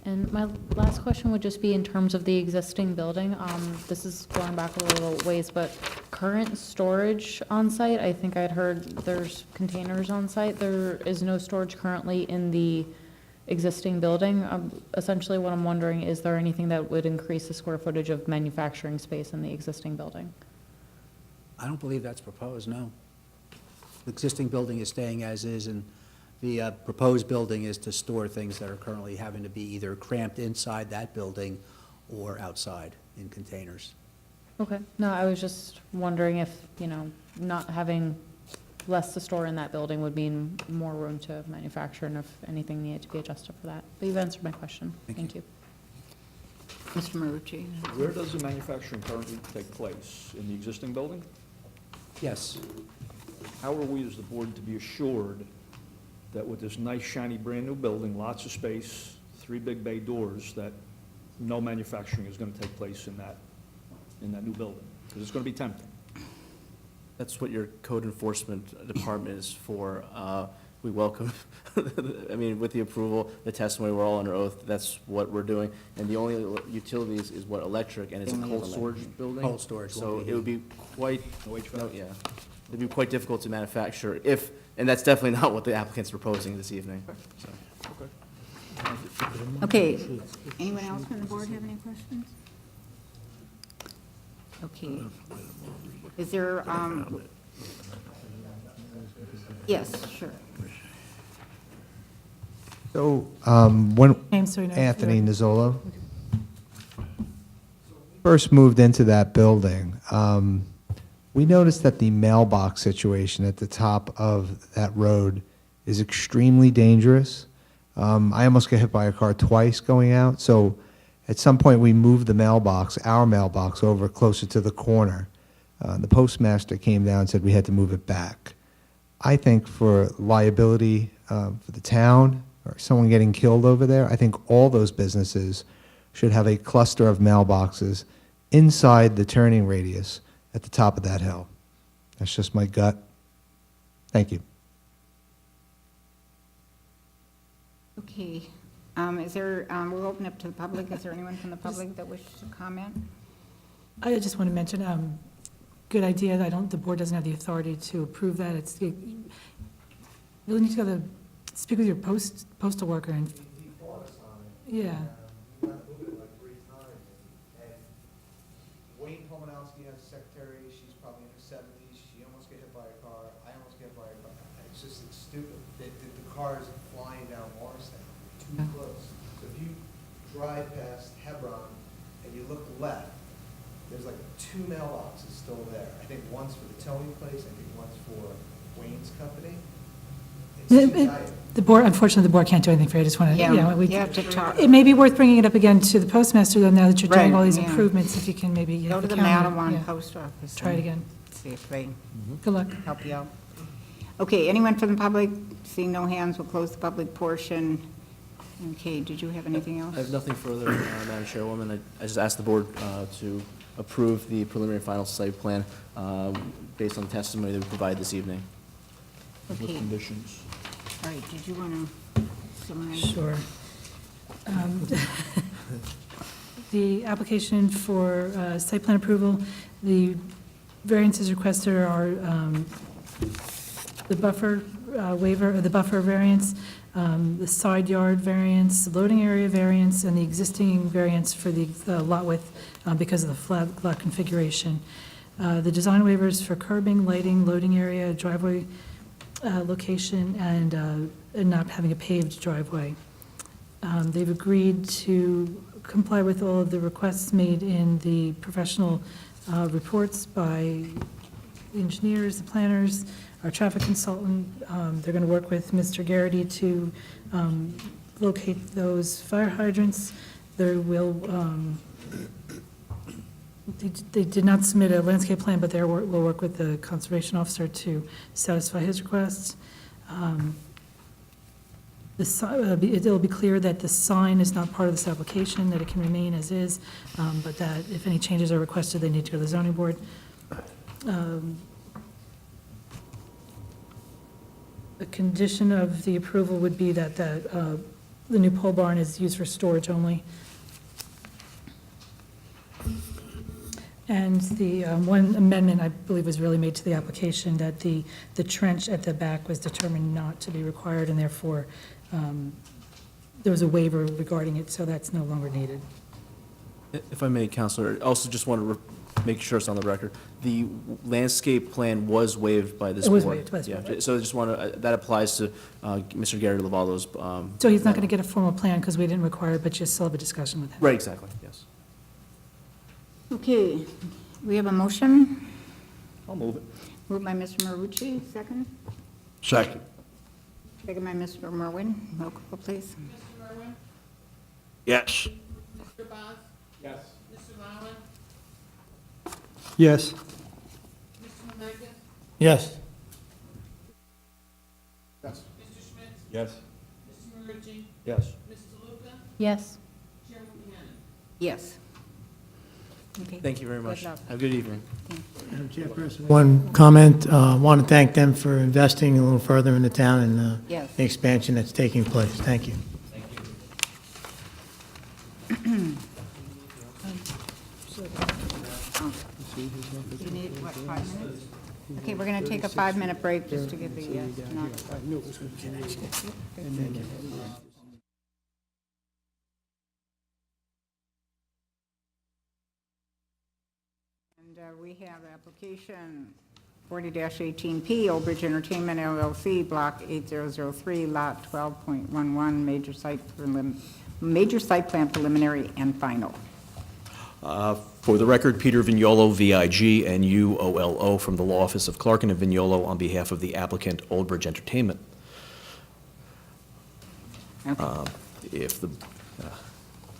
And my last question would just be in terms of the existing building. This is going back a little ways, but current storage on site, I think I'd heard there's containers on site. There is no storage currently in the existing building. Essentially what I'm wondering, is there anything that would increase the square footage of manufacturing space in the existing building? I don't believe that's proposed, no. The existing building is staying as is, and the proposed building is to store things that are currently having to be either cramped inside that building or outside in containers. Okay, no, I was just wondering if, not having less to store in that building would mean more room to manufacture, and if anything needed to be adjusted for that. But you've answered my question. Thank you. Mr. Marucci? Where does the manufacturing currently take place? In the existing building? Yes. How are we as the board to be assured that with this nice, shiny, brand-new building, lots of space, 3 big bay doors, that no manufacturing is going to take place in that new building? Because it's going to be tempting. That's what your code enforcement department is for. We welcome, I mean, with the approval, the testimony, we're all under oath, that's what we're doing. And the only utilities is what, electric, and it's a cold storage building? Cold storage. So it would be quite, No HVAC? no, yeah, it'd be quite difficult to manufacture if, and that's definitely not what the applicant's proposing this evening. So. Okay, anyone else from the board have any questions? Okay. Is there, yes, sure. So, when Name, so we know. Anthony Nuzzolo first moved into that building, we noticed that the mailbox situation at the top of that road is extremely dangerous. I almost got hit by a car twice going out, so at some point we moved the mailbox, our mailbox, over closer to the corner. The postmaster came down and said we had to move it back. I think for liability for the town or someone getting killed over there, I think all those businesses should have a cluster of mailboxes inside the turning radius at the top of that hill. That's just my gut. Thank you. Okay. Is there, we'll open up to the public. Is there anyone from the public that wishes to comment? I just want to mention, good idea. The board doesn't have the authority to approve that. You really need to go to, speak with your postal worker and, yeah. Wayne Pomanowski has a secretary, she's probably in her 70s, she almost got hit by a car, I almost got hit by a car. It's stupid. The cars flying down Morristown, too close. So if you drive past Hebron and you look left, there's like 2 mailboxes still there. I think one's for the towing place, I think one's for Wayne's company. The board, unfortunately, the board can't do anything for you. I just want to, Yeah, we. you have to talk. It may be worth bringing it up again to the postmaster, though, now that you're doing Right, all these yeah. improvements, if you can maybe. Go to the county, Matawan yeah. Post Office. Try it and again. See if they Good luck. help you out. Okay, anyone from the public? Seeing no hands, we'll close the public portion. Okay, did you have anything else? I have nothing further, Madam Chairwoman. I just asked the board to approve the preliminary final site plan based on the testimony that we provide this evening. Okay. With conditions. All right, did you want to summarize? Sure. The application for site plan approval, the variances requested are the buffer waiver, or the buffer variance, the side yard variance, the loading area variance, and the existing variance for the lot width because of the flat lot configuration. The design waivers for curbing, lighting, loading area, driveway location, and not having a paved driveway. They've agreed to comply with all of the requests made in the professional reports by the engineers, the planners, our traffic consultant. They're going to work with Mr. Garrity to locate those fire hydrants. There will, they did not submit a landscape plan, but they will work with the conservation officer to satisfy his requests. It'll be clear that the sign is not part of this application, that it can remain as is, but that if any changes are requested, they need to go to the zoning board. A condition of the approval would be that the new pole barn is used for storage only. And the one amendment, I believe, was really made to the application, that the trench at the back was determined not to be required, and therefore there was a waiver regarding it, so that's no longer needed. If I may, Counselor, I also just want to make sure it's on the record. The landscape plan was waived by this It board. was waived by this board, right. So I just want to, that applies to Mr. Gary Lavallo's. So he's not going to get a formal plan because we didn't require it, but you still have a discussion with him. Right, exactly, yes. Okay, we have a motion. I'll move it. Moved by Mr. Marucci, second. Second. Second by Mr. Merwin. Roll call, please. Mr. Merwin? Yes. Mr. Bond? Yes. Mr. Lawler? Yes. Mr. Hamakis? Yes. Mr. Schmidt? Yes. Mr. Marucci? Yes. Ms. DeLuca? Yes. Chairman Cannon? Yes. Okay. Thank you very much. Good luck. Have a good evening. Madam Chairperson, one comment, want to thank them for investing a little further in the town and Yes. the expansion that's taking place. Thank you. You need, what, 5 minutes? Okay, we're going to take a 5-minute break just to give the, And we have application 40-18P, Old Bridge Entertainment LLC, Block 8003, Lot 12.11, major site plan preliminary and final. For the record, Peter Vignolo, VIG, and UOLO from the Law Office of Clark and Vignolo on behalf of the applicant, Old Bridge Entertainment. Okay. If the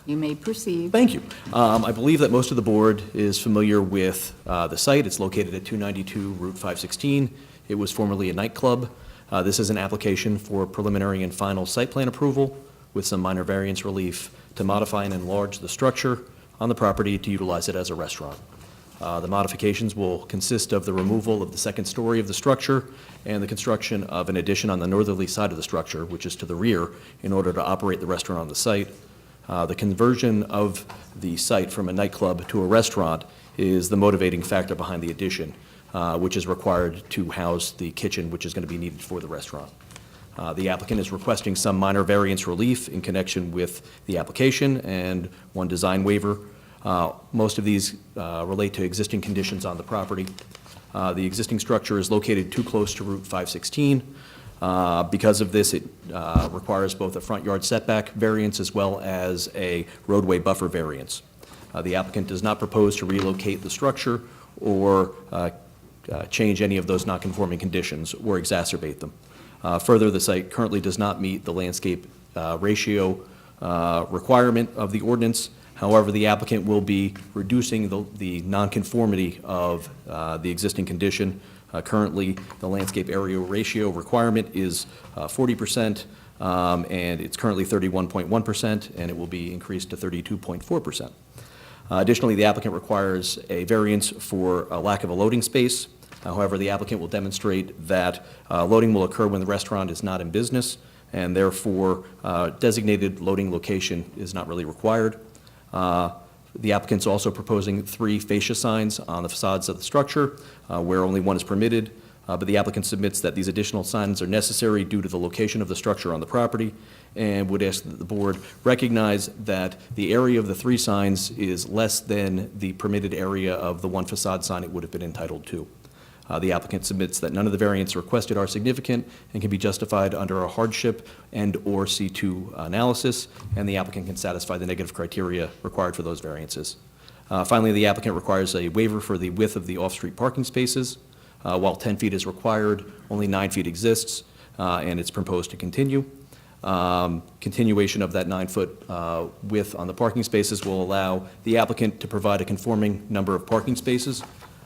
You may proceed. Thank you. I believe that most of the board is familiar with the site. It's located at 292 Route 516. It was formerly a nightclub. This is an application for preliminary and final site plan approval with some minor variance relief to modify and enlarge the structure on the property to utilize it as a restaurant. The modifications will consist of the removal of the second story of the structure and the construction of an addition on the northerly side of the structure, which is to the rear, in order to operate the restaurant on the site. The conversion of the site from a nightclub to a restaurant is the motivating factor behind the addition, which is required to house the kitchen, which is going to be needed for the restaurant. The applicant is requesting some minor variance relief in connection with the application and one design waiver. Most of these relate to existing conditions on the property. The existing structure is located too close to Route 516. Because of this, it requires both a front yard setback variance as well as a roadway buffer variance. The applicant does not propose to relocate the structure or change any of those non-conforming conditions or exacerbate them. Further, the site currently does not meet the landscape ratio requirement of the ordinance. However, the applicant will be reducing the nonconformity of the existing condition. Currently, the landscape area ratio requirement is 40%, and it's currently 31.1%, and it will be increased to 32.4%. Additionally, the applicant requires a variance for a lack of a loading space. However, the applicant will demonstrate that loading will occur when the restaurant is not in business, and therefore designated loading location is not really required. The applicant's also proposing 3 fascia signs on the facades of the structure, where only one is permitted, but the applicant submits that these additional signs are necessary due to the location of the structure on the property, and would ask that the board recognize that the area of the 3 signs is less than the permitted area of the 1 facade sign it would have been entitled to. The applicant submits that none of the variants requested are significant and can be justified under a hardship and/or C2 analysis, and the applicant can satisfy the negative criteria required for those variances. Finally, the applicant requires a waiver for the width of the off-street parking spaces. While 10 feet is required, only 9 feet exists, and it's proposed to continue. Continuation of that 9-foot width on the parking spaces will allow the applicant to provide a conforming number of parking spaces,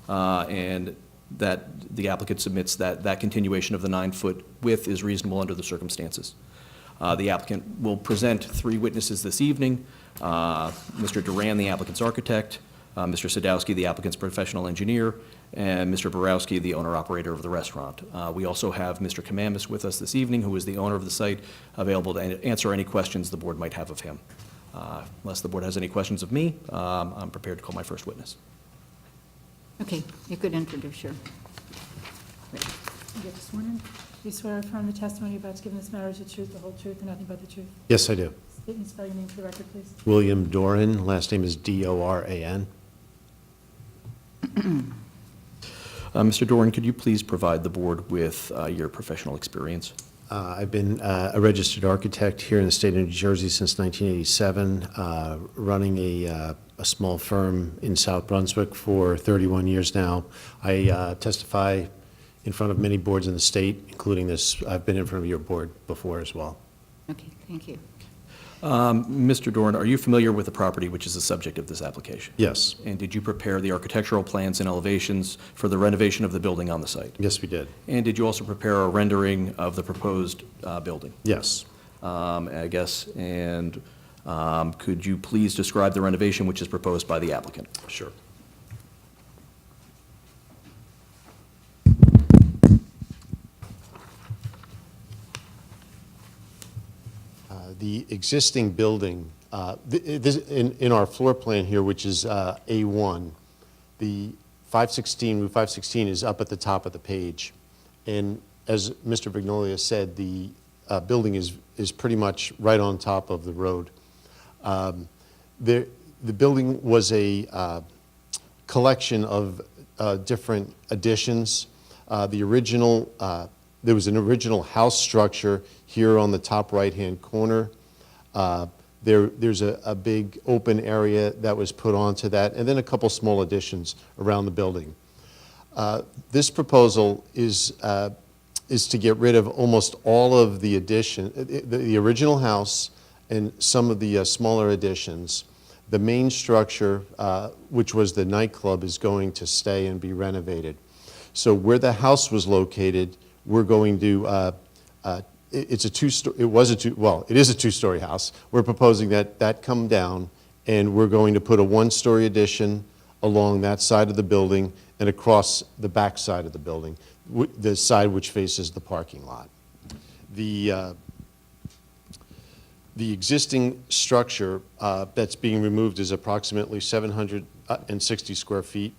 and that the applicant submits that that continuation of the 9-foot width is reasonable under the circumstances. The applicant will present 3 witnesses this evening, Mr. Duran, the applicant's architect, Mr. Sadowski, the applicant's professional engineer, and Mr. Borowski, the owner-operator of the restaurant. We also have Mr. Kamamis with us this evening, who is the owner of the site, available to answer any questions the board might have of him. Unless the board has any questions of me, I'm prepared to call my first witness. Okay, you could introduce your. You get sworn in? Do you swear or affirm the testimony you're about to give in this matter is the truth, the whole truth, and nothing but the truth? Yes, I do. State and spell your name for the record, please. William Doran, last name is Doran. Mr. Doran, could you please provide the board with your professional experience? I've been a registered architect here in the state of New Jersey since 1987, running a small firm in South Brunswick for 31 years now. I testify in front of many boards in the state, including this. I've been in front of your board before as well. Okay, thank you. Mr. Doran, are you familiar with the property which is the subject of this application? Yes. And did you prepare the architectural plans and elevations for the renovation of the building on the site? Yes, we did. And did you also prepare a rendering of the proposed building? Yes. I guess, and could you please describe the renovation which is proposed by the applicant? Sure. The existing building, in our floor plan here, which is A1, the 516, Route 516 is up at the top of the page. And as Mr. Vignolia said, the building is pretty much right on top of the road. The building was a collection of different additions. There was an original house structure here on the top right-hand corner. There's a big open area that was put onto that, and then a couple small additions around the building. This proposal is to get rid of almost all of the the original house and some of the smaller additions. The main structure, which was the nightclub, is going to stay and be renovated. So where the house was located, we're going to, it is a two-story house. We're proposing that come down, and we're going to put a one-story addition along that side of the building and across the back side of the building, the side which faces the parking lot. The existing structure that's being removed is approximately 760 square feet,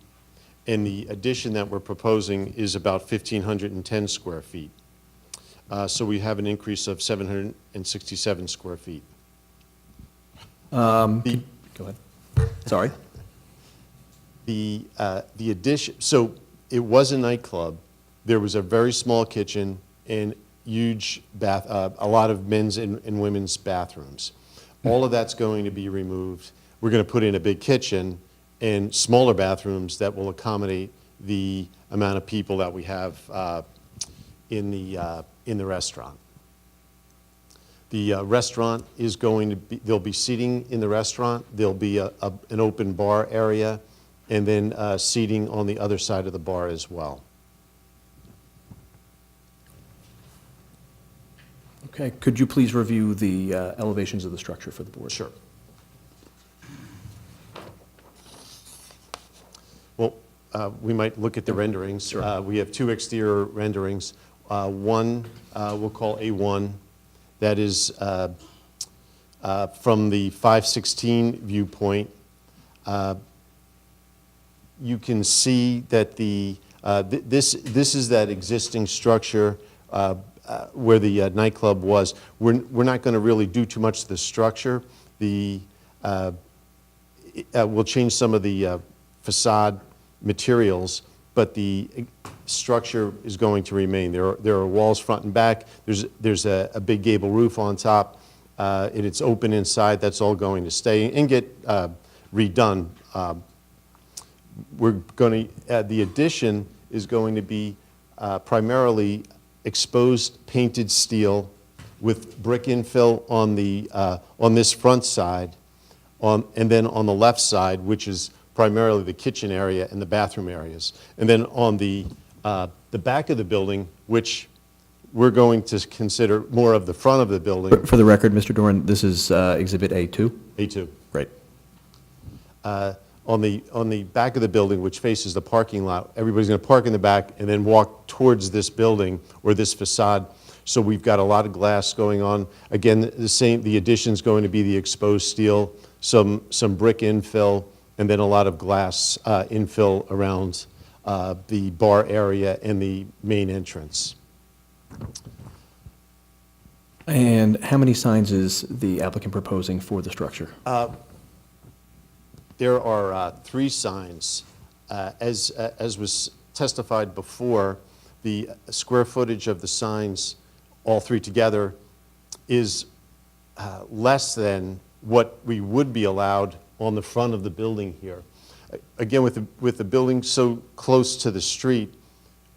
and the addition that we're proposing is about 1,510 square feet. So we have an increase of 767 square feet. Go ahead. Sorry. The addition, so it was a nightclub. There was a very small kitchen and huge a lot of men's and women's bathrooms. All of that's going to be removed. We're going to put in a big kitchen and smaller bathrooms that will accommodate the amount of people that we have in the in the restaurant. The restaurant is going to be, there'll be seating in the restaurant, there'll be an open bar area, and then seating on the other side of the bar as well. Okay, could you please review the elevations of the structure for the board? Sure. Well, we might look at the renderings. Sure. We have two exterior renderings. One we'll call A1. That is from the 516 viewpoint. You can see that this is that existing structure where the nightclub was. We're not going to really do too much to the structure. We'll change some of the facade materials, but the structure is going to remain. There are walls front and back. There's a big gable roof on top, and it's open inside. That's all going to stay and get redone. We're going to the addition is going to be primarily exposed painted steel with brick infill on this front side, and then on the left side, which is primarily the kitchen area and the bathroom areas. And then on the back of the building, which we're going to consider more of the front of the building. For the record, Mr. Doran, this is Exhibit A2? A2. Great. On the back of the building, which faces the parking lot, everybody's going to park in the back and then walk towards this building or this facade. So we've got a lot of glass going on. Again, the addition's going to be the exposed steel, some brick infill, and then a lot of glass infill around the bar area and the main entrance. And how many signs is the applicant proposing for the structure? There are 3 signs. As was testified before, the square footage of the signs, all 3 together, is less than what we would be allowed on the front of the building here. Again, with the building so close to the street,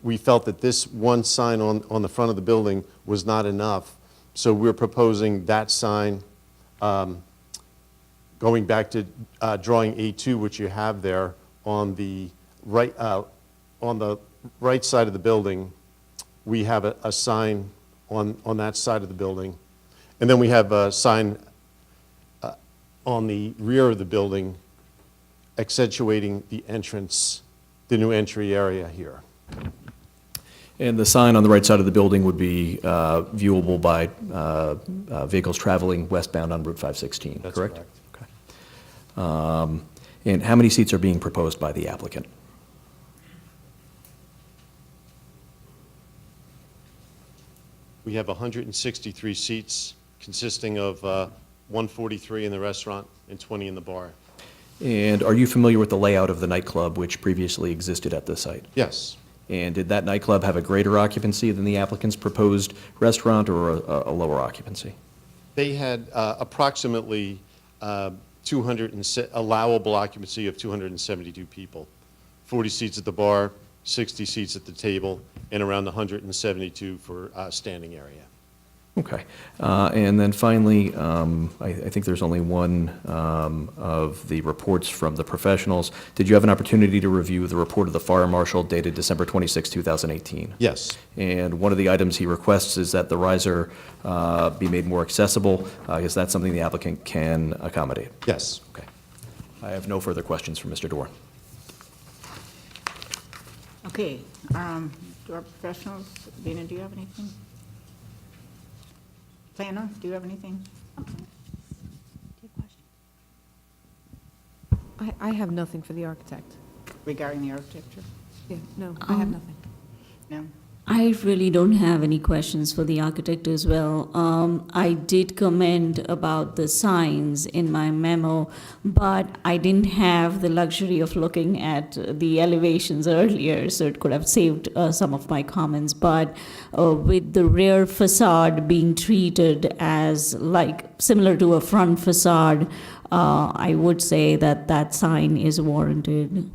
we felt that this one sign on the front of the building was not enough. So we're proposing that sign, going back to drawing A2, which you have there on the right side of the building. We have a sign on that side of the building, and then we have a sign on the rear of the building, accentuating the entrance, the new entry area here. And the sign on the right side of the building would be viewable by vehicles traveling westbound on Route 516, That's correct? correct. Okay. And how many seats are being proposed by the applicant? We have 163 seats, consisting of 143 in the restaurant and 20 in the bar. And are you familiar with the layout of the nightclub which previously existed at the site? Yes. And did that nightclub have a greater occupancy than the applicant's proposed restaurant, or a lower occupancy? They had approximately allowable occupancy of 272 people, 40 seats at the bar, 60 seats at the table, and around 172 for standing area. Okay. And then finally, I think there's only one of the reports from the professionals. Did you have an opportunity to review the report of the fire marshal dated December 26, 2018? Yes. And one of the items he requests is that the riser be made more accessible. Is that something the applicant can accommodate? Yes. Okay. I have no further questions for Mr. Dorn. Okay, do our professionals, Dana, do you have anything? Planner, do you have anything? I have nothing for the architect. Regarding the architecture? Yeah, no, I have nothing. No? I really don't have any questions for the architect as well. I did comment about the signs in my memo, but I didn't have the luxury of looking at the elevations earlier, so it could have saved some of my comments. But with the rear facade being treated as similar to a front facade, I would say that that sign is warranted.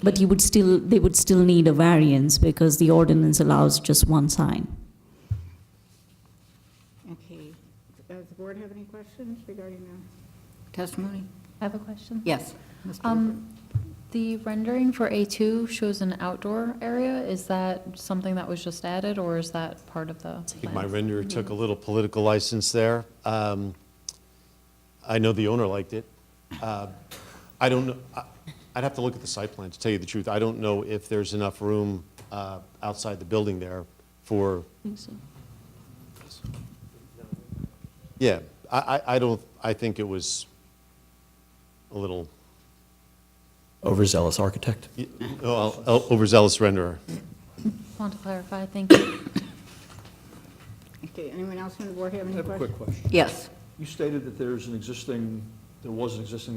But you would still, they would still need a variance because the ordinance allows just one sign. Okay. Does the board have any questions regarding the testimony? I have a question. Yes. Mr. The rendering for A2 shows an outdoor area. Is that something that was just added, or is that part of the I think my plan? renderer took a little political license there. I know the owner liked it. I don't know, I'd have to look at the site plan to tell you the truth. I don't know if there's enough room outside the building there for, yeah, I think it was a little, Overzealous architect. overzealous renderer. Want to clarify? Thank you. Okay, anyone else on the board have any I have a questions? quick question. Yes. You stated that there was an existing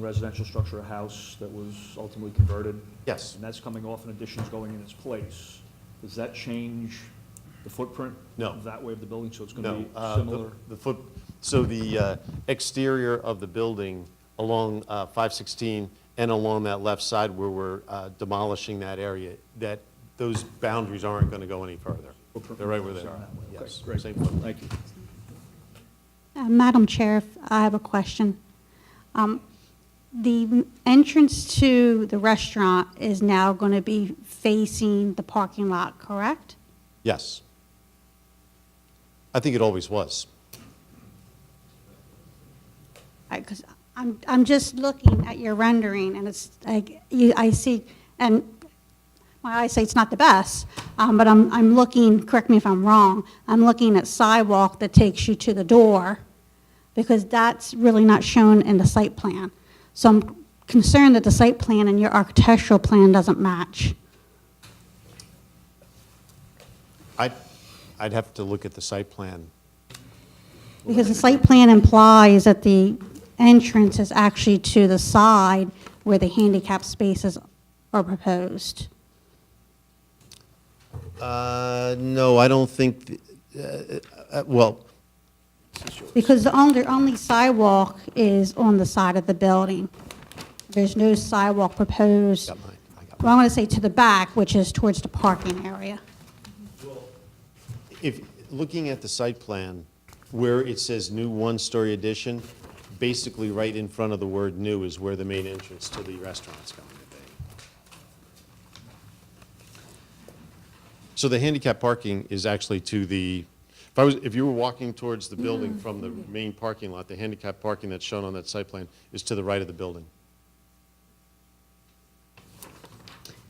residential structure, a house that was ultimately converted? Yes. And that's coming off and additions going in its place. Does that change the footprint? No. Of that way of the building, so it's going No, to be similar? So the exterior of the building along 516 and along that left side where we're demolishing that area, that those boundaries aren't going to go any further. They're right where they are. Okay, Yes, great. same footprint. Thank you. Madam Chair, I have a question. The entrance to the restaurant is now going to be facing the parking lot, correct? Yes. I think it always was. Because I'm just looking at your rendering, and it's like, I see, and my eyesight's not the best, but I'm looking, correct me if I'm wrong, I'm looking at sidewalk that takes you to the door, because that's really not shown in the site plan. So I'm concerned that the site plan and your architectural plan doesn't match. I'd have to look at the site plan. Because the site plan implies that the entrance is actually to the side where the handicap spaces are proposed. No, I don't think, well, Because the only sidewalk is on the side of the building. There's no sidewalk proposed, got mine. well, I'm going to say to the back, which is towards the parking area. If, looking at the site plan, where it says new one-story addition, basically right in front of the word new is where the main entrance to the restaurant's going to be. So the handicap parking is actually to the, if you were walking towards the building from the main parking lot, the handicap parking that's shown on that site plan is to the right of the building.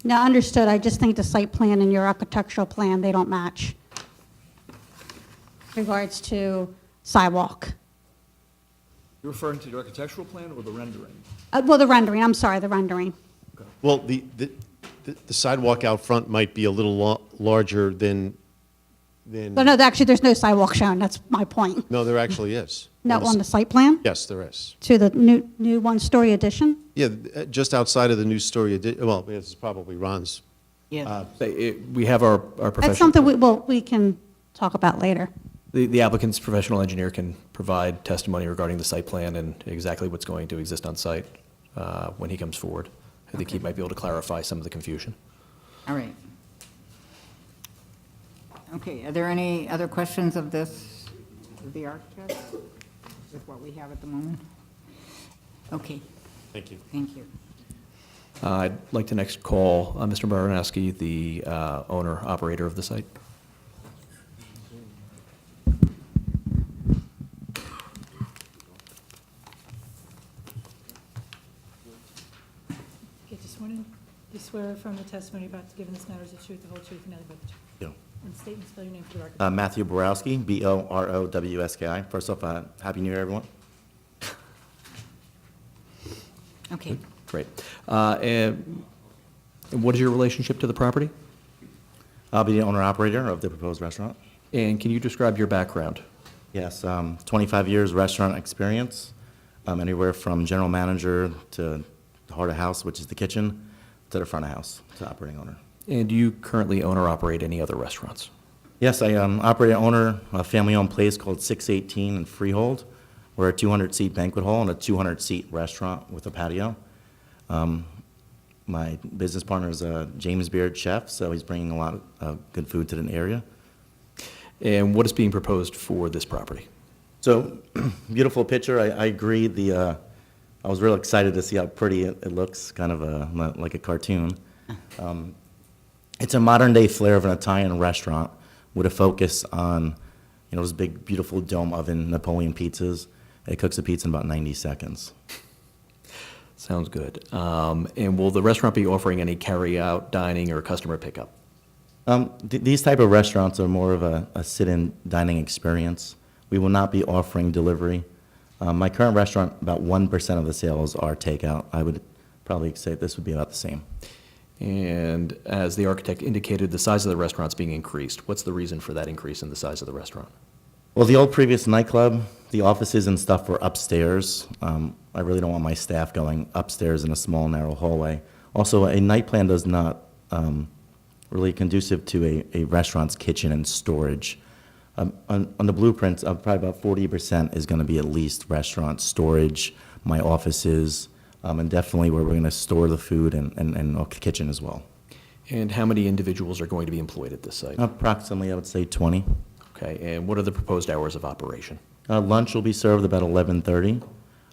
Now, understood, I just think the site plan and your architectural plan, they don't match. Regards to sidewalk. You're referring to the architectural plan or the rendering? Well, the rendering, I'm sorry, the rendering. Well, the sidewalk out front might be a little larger than, But no, actually, there's no sidewalk shown, that's my point. no, there actually is. No, on the site plan? Yes, there is. To the new one-story addition? Yeah, just outside of the new story, well, this is probably Ron's. Yeah. We have our professional. That's something we can talk about later. The applicant's professional engineer can provide testimony regarding the site plan and exactly what's going to exist on site when he comes forward. I think he might be able to clarify some of the confusion. All right. Okay, are there any other questions of this, of the architect, with what we have at the moment? Okay, Thank you. thank you. I'd like to next call Mr. Baranowski, the owner-operator of the site. Get to sworn in. You swear affirm the testimony about to give in this matter is the truth, the whole truth, and nothing but the truth. Yeah. And state and spell your name for the record. Matthew Borowski, Borowski. First off, Happy New Year, everyone. Okay, Great. And what is your relationship to the property? I'll be the owner-operator of the proposed restaurant. And can you describe your background? Yes, 25 years restaurant experience, anywhere from general manager to the heart of house, which is the kitchen, to the front of house, to operating owner. And do you currently own or operate any other restaurants? Yes, I operate and owner a family-owned place called 618 in Freehold. We're a 200-seat banquet hall and a 200-seat restaurant with a patio. My business partner is a James Beard chef, so he's bringing a lot of good food to the area. And what is being proposed for this property? So, beautiful picture. I agree. I was real excited to see how pretty it looks, kind of like a cartoon. It's a modern-day flair of an Italian restaurant with a focus on, those big, beautiful dome oven Napoleon pizzas. It cooks a pizza in about 90 seconds. Sounds good. And will the restaurant be offering any carry-out dining or customer pickup? These type of restaurants are more of a sit-in dining experience. We will not be offering delivery. My current restaurant, about 1% of the sales are takeout. I would probably say this would be about the same. And as the architect indicated, the size of the restaurant's being increased. What's the reason for that increase in the size of the restaurant? Well, the old previous nightclub, the offices and stuff were upstairs. I really don't want my staff going upstairs in a small, narrow hallway. Also, a night plan does not really conducive to a restaurant's kitchen and storage. On the blueprints, probably about 40% is going to be at least restaurant storage, my offices, and definitely where we're going to store the food and a kitchen as well. And how many individuals are going to be employed at this site? Approximately, I would say 20. Okay, and what are the proposed hours of operation? Lunch will be served about 11:30.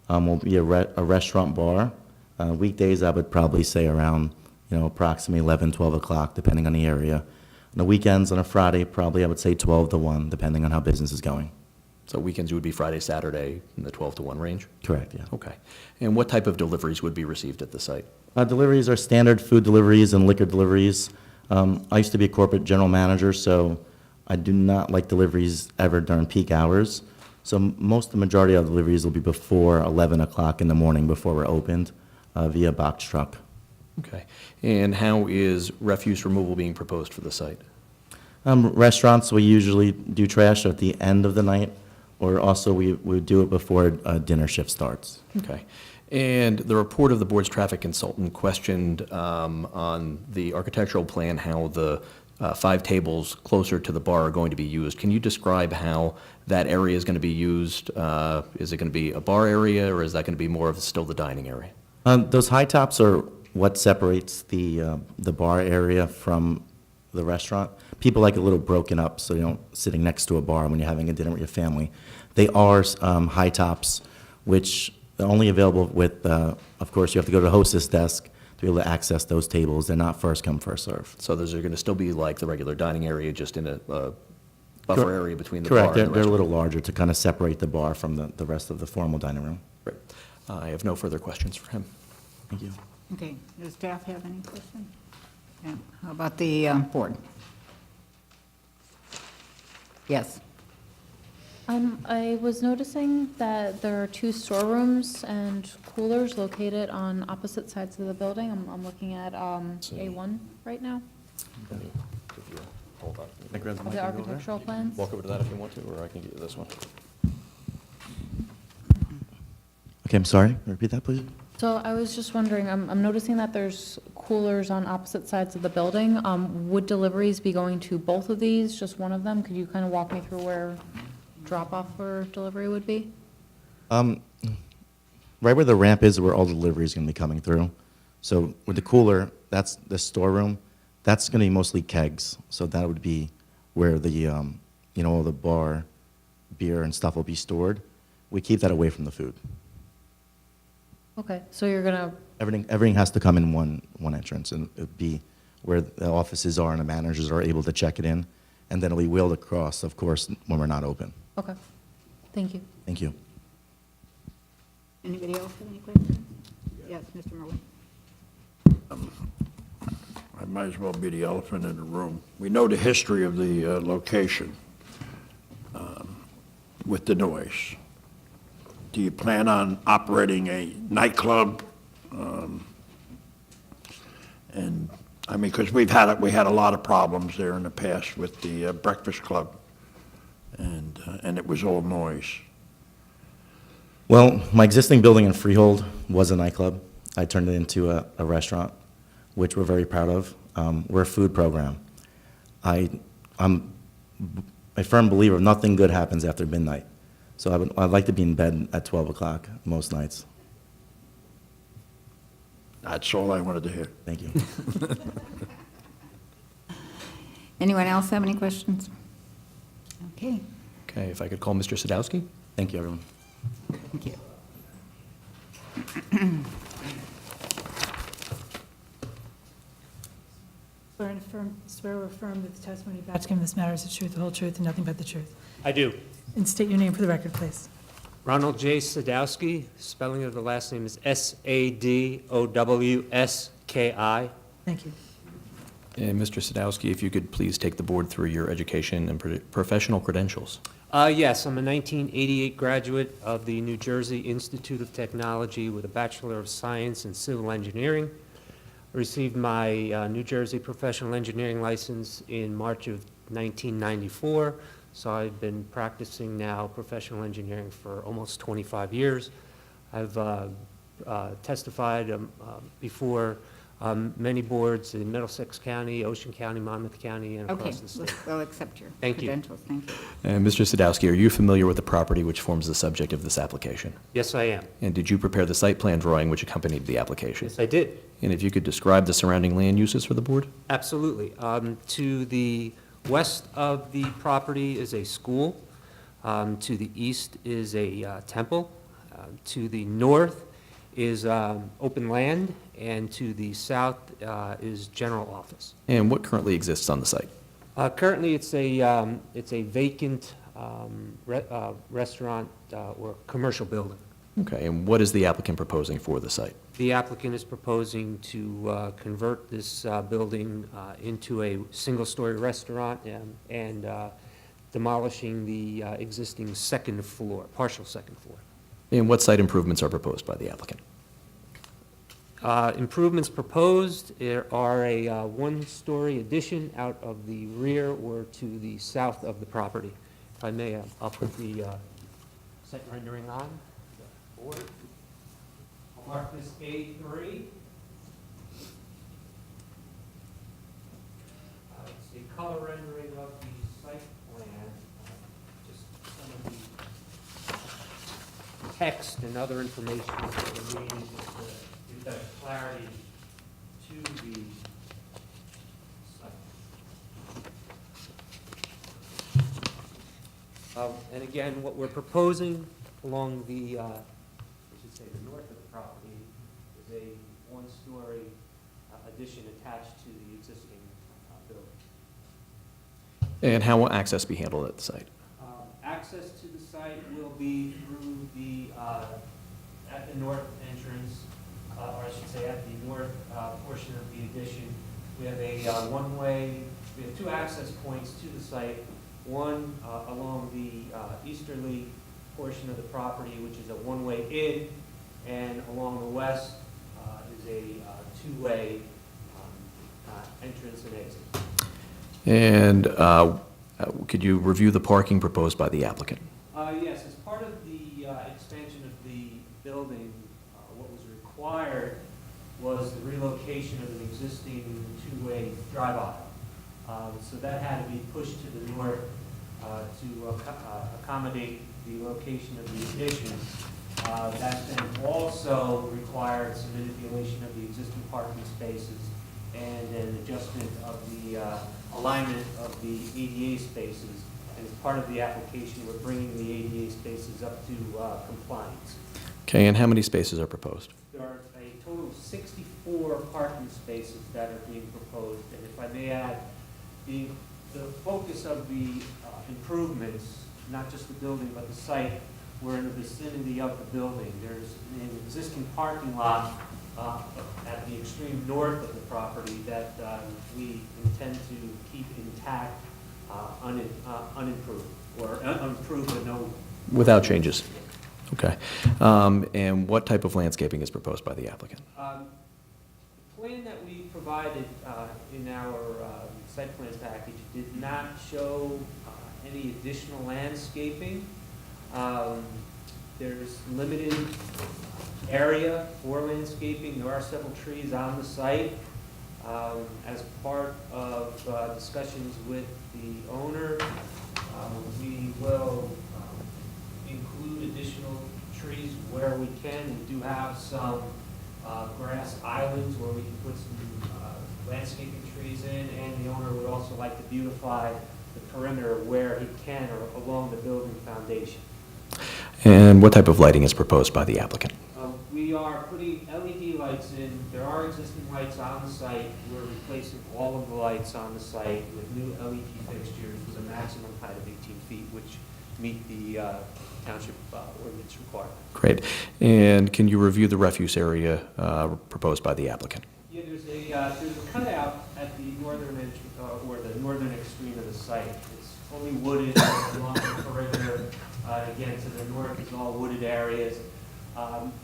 Will be a restaurant bar. Weekdays, I would probably say around, approximately 11, 12 o'clock, depending on the area. On the weekends, on a Friday, probably I would say 12 to 1, depending on how business is going. So weekends would be Friday, Saturday, in the 12 to 1 range? Correct, yeah. Okay. And what type of deliveries would be received at the site? Deliveries are standard food deliveries and liquor deliveries. I used to be a corporate general manager, so I do not like deliveries ever during peak hours. So the majority of deliveries will be before 11 o'clock in the morning before we're opened via box truck. Okay. And how is refuse removal being proposed for the site? Restaurants, we usually do trash at the end of the night, or also we do it before dinner shift starts. Okay. And the report of the board's traffic consultant questioned on the architectural plan how the 5 tables closer to the bar are going to be used. Can you describe how that area is going to be used? Is it going to be a bar area, or is that going to be more of still the dining area? Those high tops are what separates the bar area from the restaurant. People like it a little broken up, so you don't sitting next to a bar when you're having a dinner with your family. They are high tops, which are only available with, of course, you have to go to the hostess desk to be able to access those tables. They're not first come, first serve. So those are going to still be like the regular dining area, just in a buffer area between the bar Correct. and the They're a restaurant? little larger to kind of separate the bar from the rest of the formal dining room. Great. I have no further questions for him. Thank you. Okay, does staff have any questions? Yeah, how about the board? Yes. I was noticing that there are 2 storerooms and coolers located on opposite sides of the building. I'm looking at A1 right now, Hold on. Can I grab the of mic the and go over there? architectural plans. Walk over to that if you want to, or I can get you this one. Okay, I'm sorry. Repeat that, please. So I was just wondering, I'm noticing that there's coolers on opposite sides of the building. Would deliveries be going to both of these, just one of them? Could you kind of walk me through where drop-off or delivery would be? Right where the ramp is, where all delivery is going to be coming through. So with the cooler, that's the storeroom. That's going to be mostly kegs. So that would be where the, all the bar, beer and stuff will be stored. We keep that away from the food. Okay, so you're gonna, Everything has to come in one entrance, and it would be where the offices are and the managers are able to check it in, and then it'll be wheeled across, of course, when we're not open. okay, thank you. Thank you. Anybody else have any questions? Yes, Mr. Merlin. I might as well be the elephant in the room. We know the history of the location with the noise. Do you plan on operating a nightclub? And, I mean, because we had a lot of problems there in the past with the Breakfast Club, and it was all noise. Well, my existing building in Freehold was a nightclub. I turned it into a restaurant, which we're very proud of. We're a food program. I'm a firm believer of nothing good happens after midnight. So I'd like to be in bed at 12 o'clock most nights. That's all I wanted to hear. Thank you. Anyone else have any questions? Okay, Okay, if I could call Mr. Sadowski? Thank you, everyone. thank you. Swear or affirm that the testimony you're about to give in this matter is the truth, the whole truth, and nothing but the truth. I do. And state your name for the record, please. Ronald J. Sadowski, spelling of the last name is S-A-D-O-W-S-K-I. Thank you. And Mr. Sadowski, if you could please take the board through your education and professional credentials. Yes, I'm a 1988 graduate of the New Jersey Institute of Technology with a Bachelor of Science in Civil Engineering. I received my New Jersey Professional Engineering license in March of 1994, so I've been practicing now professional engineering for almost 25 years. I've testified before many boards in Middlesex County, Ocean County, Monmouth County, and Okay, across the state. we'll accept your Thank you. credentials. Thank you. And Mr. Sadowski, are you familiar with the property which forms the subject of this application? Yes, I am. And did you prepare the site plan drawing which accompanied the application? Yes, I did. And if you could describe the surrounding land uses for the board? Absolutely. To the west of the property is a school. To the east is a temple. To the north is open land, and to the south is general office. And what currently exists on the site? Currently, it's a vacant restaurant or commercial building. Okay, and what is the applicant proposing for the site? The applicant is proposing to convert this building into a single-story restaurant and demolishing the existing second floor, partial second floor. And what site improvements are proposed by the applicant? Improvements proposed are a one-story addition out of the rear or to the south of the property. If I may, I'll put the site rendering on the board. I'll mark this A3. It's the color rendering of the site plan, just some of the text and other information that remains just to give that clarity to the site. And again, what we're proposing along the, I should say, the north of the property is a one-story addition attached to the existing building. And how will access be handled at the site? Access to the site will be through the, at the north entrance, or I should say at the north portion of the addition. We have a one-way, we have two access points to the site. One along the easterly portion of the property, which is a one-way in, and along the west is a two-way entrance and exit. And could you review the parking proposed by the applicant? Yes, as part of the expansion of the building, what was required was the relocation of an existing two-way drive aisle. So that had to be pushed to the north to accommodate the location of the addition. That then also required some manipulation of the existing parking spaces and an adjustment of the alignment of the ADA spaces. And as part of the application, we're bringing the ADA spaces up to compliance. Okay, and how many spaces are proposed? There are a total of 64 parking spaces that are being proposed. And if I may add, the focus of the improvements, not just the building, but the site, were in the vicinity of the building. There's an existing parking lot at the extreme north of the property that we intend to keep intact, unimproved, or unimproved with no... Without changes? Okay. And what type of landscaping is proposed by the applicant? The plan that we provided in our site plans package did not show any additional landscaping. There's limited area for landscaping. There are several trees on the site. As part of discussions with the owner, we will include additional trees where we can. We do have some grass islands where we can put some landscaping trees in, and the owner would also like to beautify the perimeter where he can or along the building foundation. And what type of lighting is proposed by the applicant? We are putting LED lights in. There are existing lights on the site. We're replacing all of the lights on the site with new LED fixtures with a maximum height of 18 feet, which meet the township ordinance requirement. Great. And can you review the refuse area proposed by the applicant? Yeah, there's a cutout at the northern edge, or the northern extreme of the site. It's fully wooded along the perimeter. Again, to the north is all wooded areas.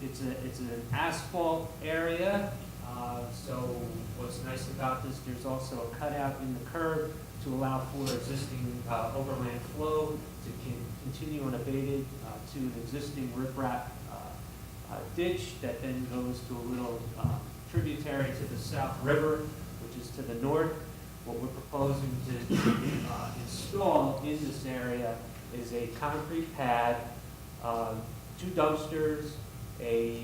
It's an asphalt area, so what's nice about this, there's also a cutout in the curb to allow for existing overland flow to continue unabated to an existing riprap ditch that then goes to a little tributary to the South River, which is to the north. What we're proposing to install in this area is a concrete pad, 2 dumpsters, a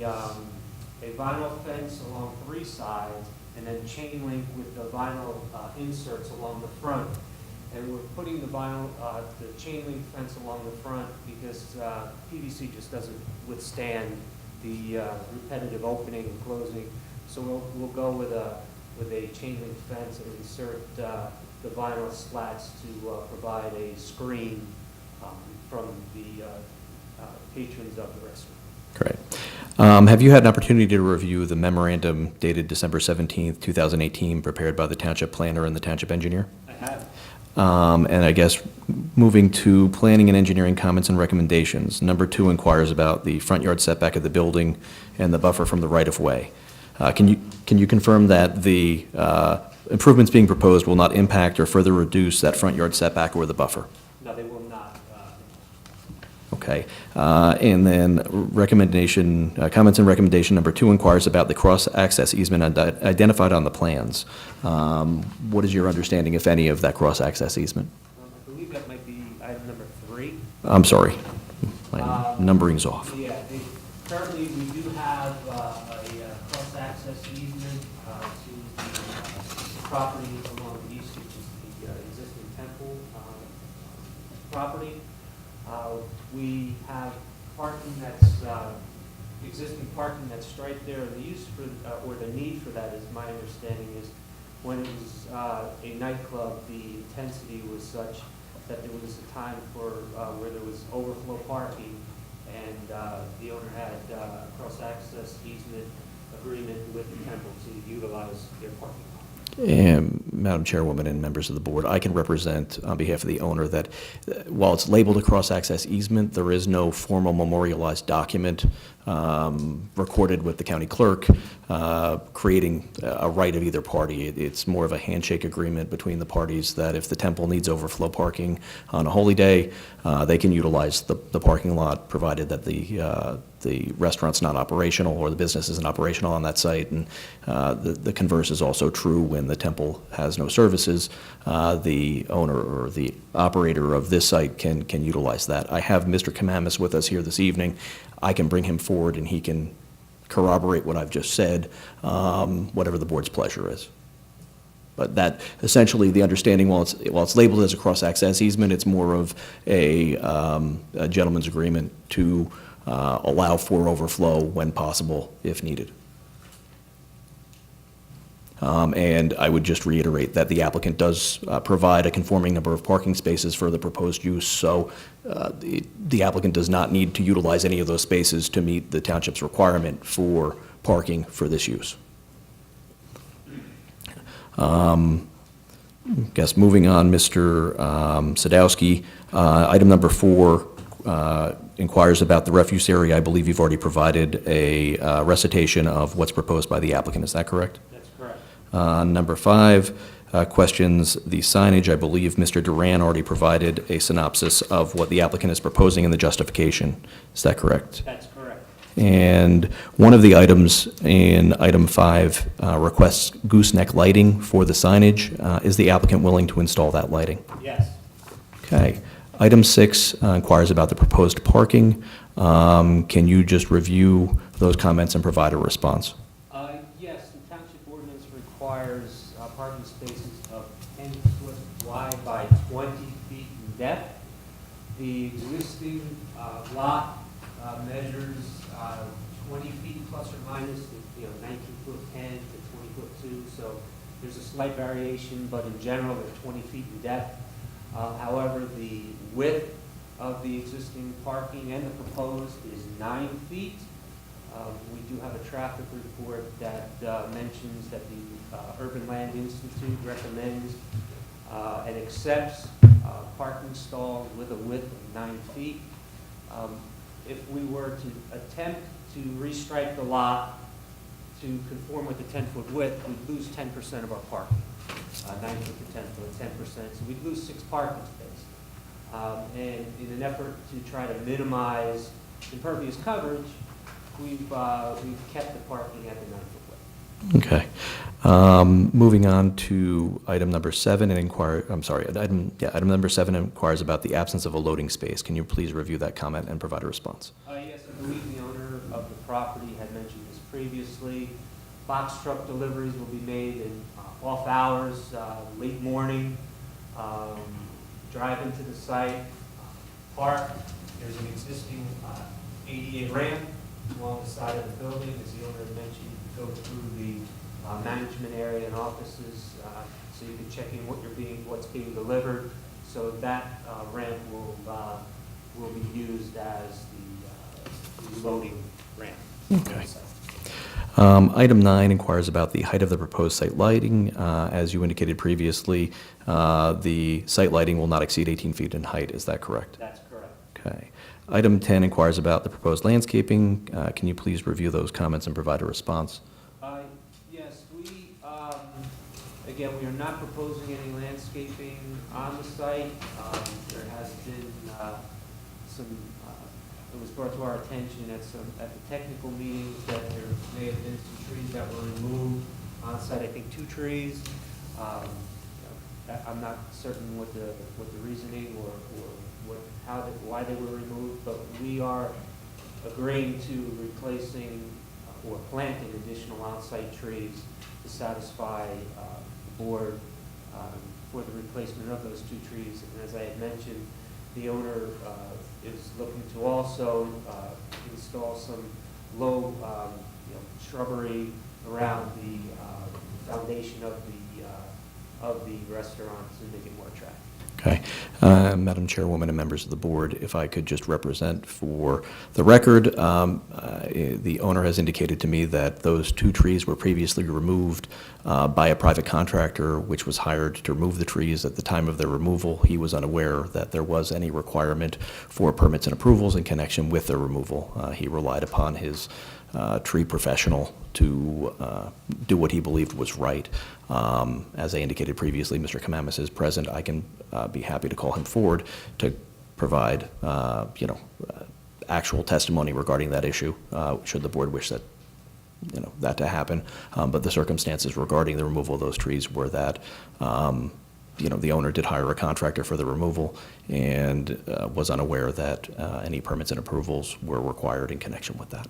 vinyl fence along 3 sides, and then chain link with the vinyl inserts along the front. And we're putting the chain link fence along the front because PVC just doesn't withstand the repetitive opening and closing. So we'll go with a chain link fence and insert the vinyl slats to provide a screen from the patrons of the restaurant. Great. Have you had an opportunity to review the memorandum dated December 17th, 2018, prepared by the township planner and the township engineer? I have. And I guess moving to planning and engineering comments and recommendations. Number 2 inquires about the front yard setback of the building and the buffer from the right-of-way. Can you confirm that the improvements being proposed will not impact or further reduce that front yard setback or the buffer? No, they will not. Okay. And then comments and recommendation number 2 inquires about the cross-access easement identified on the plans. What is your understanding, if any, of that cross-access easement? I believe that might be item number 3. I'm sorry. My numbering's off. Yeah, currently we do have a cross-access easement to the property along the east, which is the existing temple property. We have parking that's, existing parking that's right there. The use for, or the need for that, is my understanding, is when it was a nightclub, the intensity was such that there was a time for, where there was overflow parking, and the owner had a cross-access easement agreement with the temple to utilize their parking lot. And Madam Chairwoman and members of the board, I can represent on behalf of the owner that while it's labeled a cross-access easement, there is no formal memorialized document recorded with the county clerk creating a right of either party. It's more of a handshake agreement between the parties that if the temple needs overflow parking on a holy day, they can utilize the parking lot, provided that the restaurant's not operational or the business isn't operational on that site. And the converse is also true when the temple has no services. The owner or the operator of this site can utilize that. I have Mr. Kamamis with us here this evening. I can bring him forward and he can corroborate what I've just said, whatever the board's pleasure is. But that, essentially, the understanding, while it's labeled as a cross-access easement, it's more of a gentleman's agreement to allow for overflow when possible, if needed. And I would just reiterate that the applicant does provide a conforming number of parking spaces for the proposed use, so the applicant does not need to utilize any of those spaces to meet the township's requirement for parking for this use. Guess moving on, Mr. Sadowski, item number 4 inquires about the refuse area. I believe you've already provided a recitation of what's proposed by the applicant. Is that correct? That's correct. Number 5 questions the signage. I believe Mr. Duran already provided a synopsis of what the applicant is proposing in the justification. Is that correct? That's correct. And one of the items in item 5 requests gooseneck lighting for the signage. Is the applicant willing to install that lighting? Yes. Okay. Item 6 inquires about the proposed parking. Can you just review those comments and provide a response? requires parking spaces of 10 foot wide by 20 feet in depth. The existing lot measures 20 feet plus or minus, 19 foot 10 to 20 foot 2, so there's a slight variation, but in general, they're 20 feet in depth. However, the width of the existing parking and the proposed is 9 feet. We do have a traffic report that mentions that the Urban Land Institute recommends and accepts parking stalls with a width of 9 feet. If we were to attempt to restripe the lot to conform with the 10-foot width, we'd lose 10% of our parking. 9 foot to 10 foot, 10%, so we'd lose 6 parking spaces. And in an effort to try to minimize impervious coverage, we've kept the parking at the 9 foot width. Okay. Moving on to item number 7 and item number 7 inquires about the absence of a loading space. Can you please review that comment and provide a response? Yes, I believe the owner of the property had mentioned this previously. Box truck deliveries will be made in off hours, late morning. Drive into the site, park. There's an existing ADA ramp along the side of the building, as the owner had mentioned. You go through the management area and offices, so you can check in what's being delivered. So that ramp will be used as the loading ramp. Okay. Item 9 inquires about the height of the proposed site lighting. As you indicated previously, the site lighting will not exceed 18 feet in height. Is that correct? That's correct. Okay. Item 10 inquires about the proposed landscaping. Can you please review those comments and provide a response? Yes, again, we are not proposing any landscaping on the site. There has been it was brought to our attention at the technical meetings that there may have been some trees that were removed on site. I think 2 trees. I'm not certain what the reasoning or why they were removed, but we are agreeing to replacing or planting additional on-site trees to satisfy the board for the replacement of those 2 trees. And as I had mentioned, the owner is looking to also install some low shrubbery around the foundation of the restaurant to make it more attractive. Okay. Madam Chairwoman and members of the board, if I could just represent for the record, the owner has indicated to me that those 2 trees were previously removed by a private contractor, which was hired to remove the trees. At the time of their removal, he was unaware that there was any requirement for permits and approvals in connection with their removal. He relied upon his tree professional to do what he believed was right. As I indicated previously, Mr. Kamamis is present. I can be happy to call him forward to provide, actual testimony regarding that issue, should the board wish that, that to happen. But the circumstances regarding the removal of those trees were that, the owner did hire a contractor for the removal and was unaware that any permits and approvals were required in connection with that.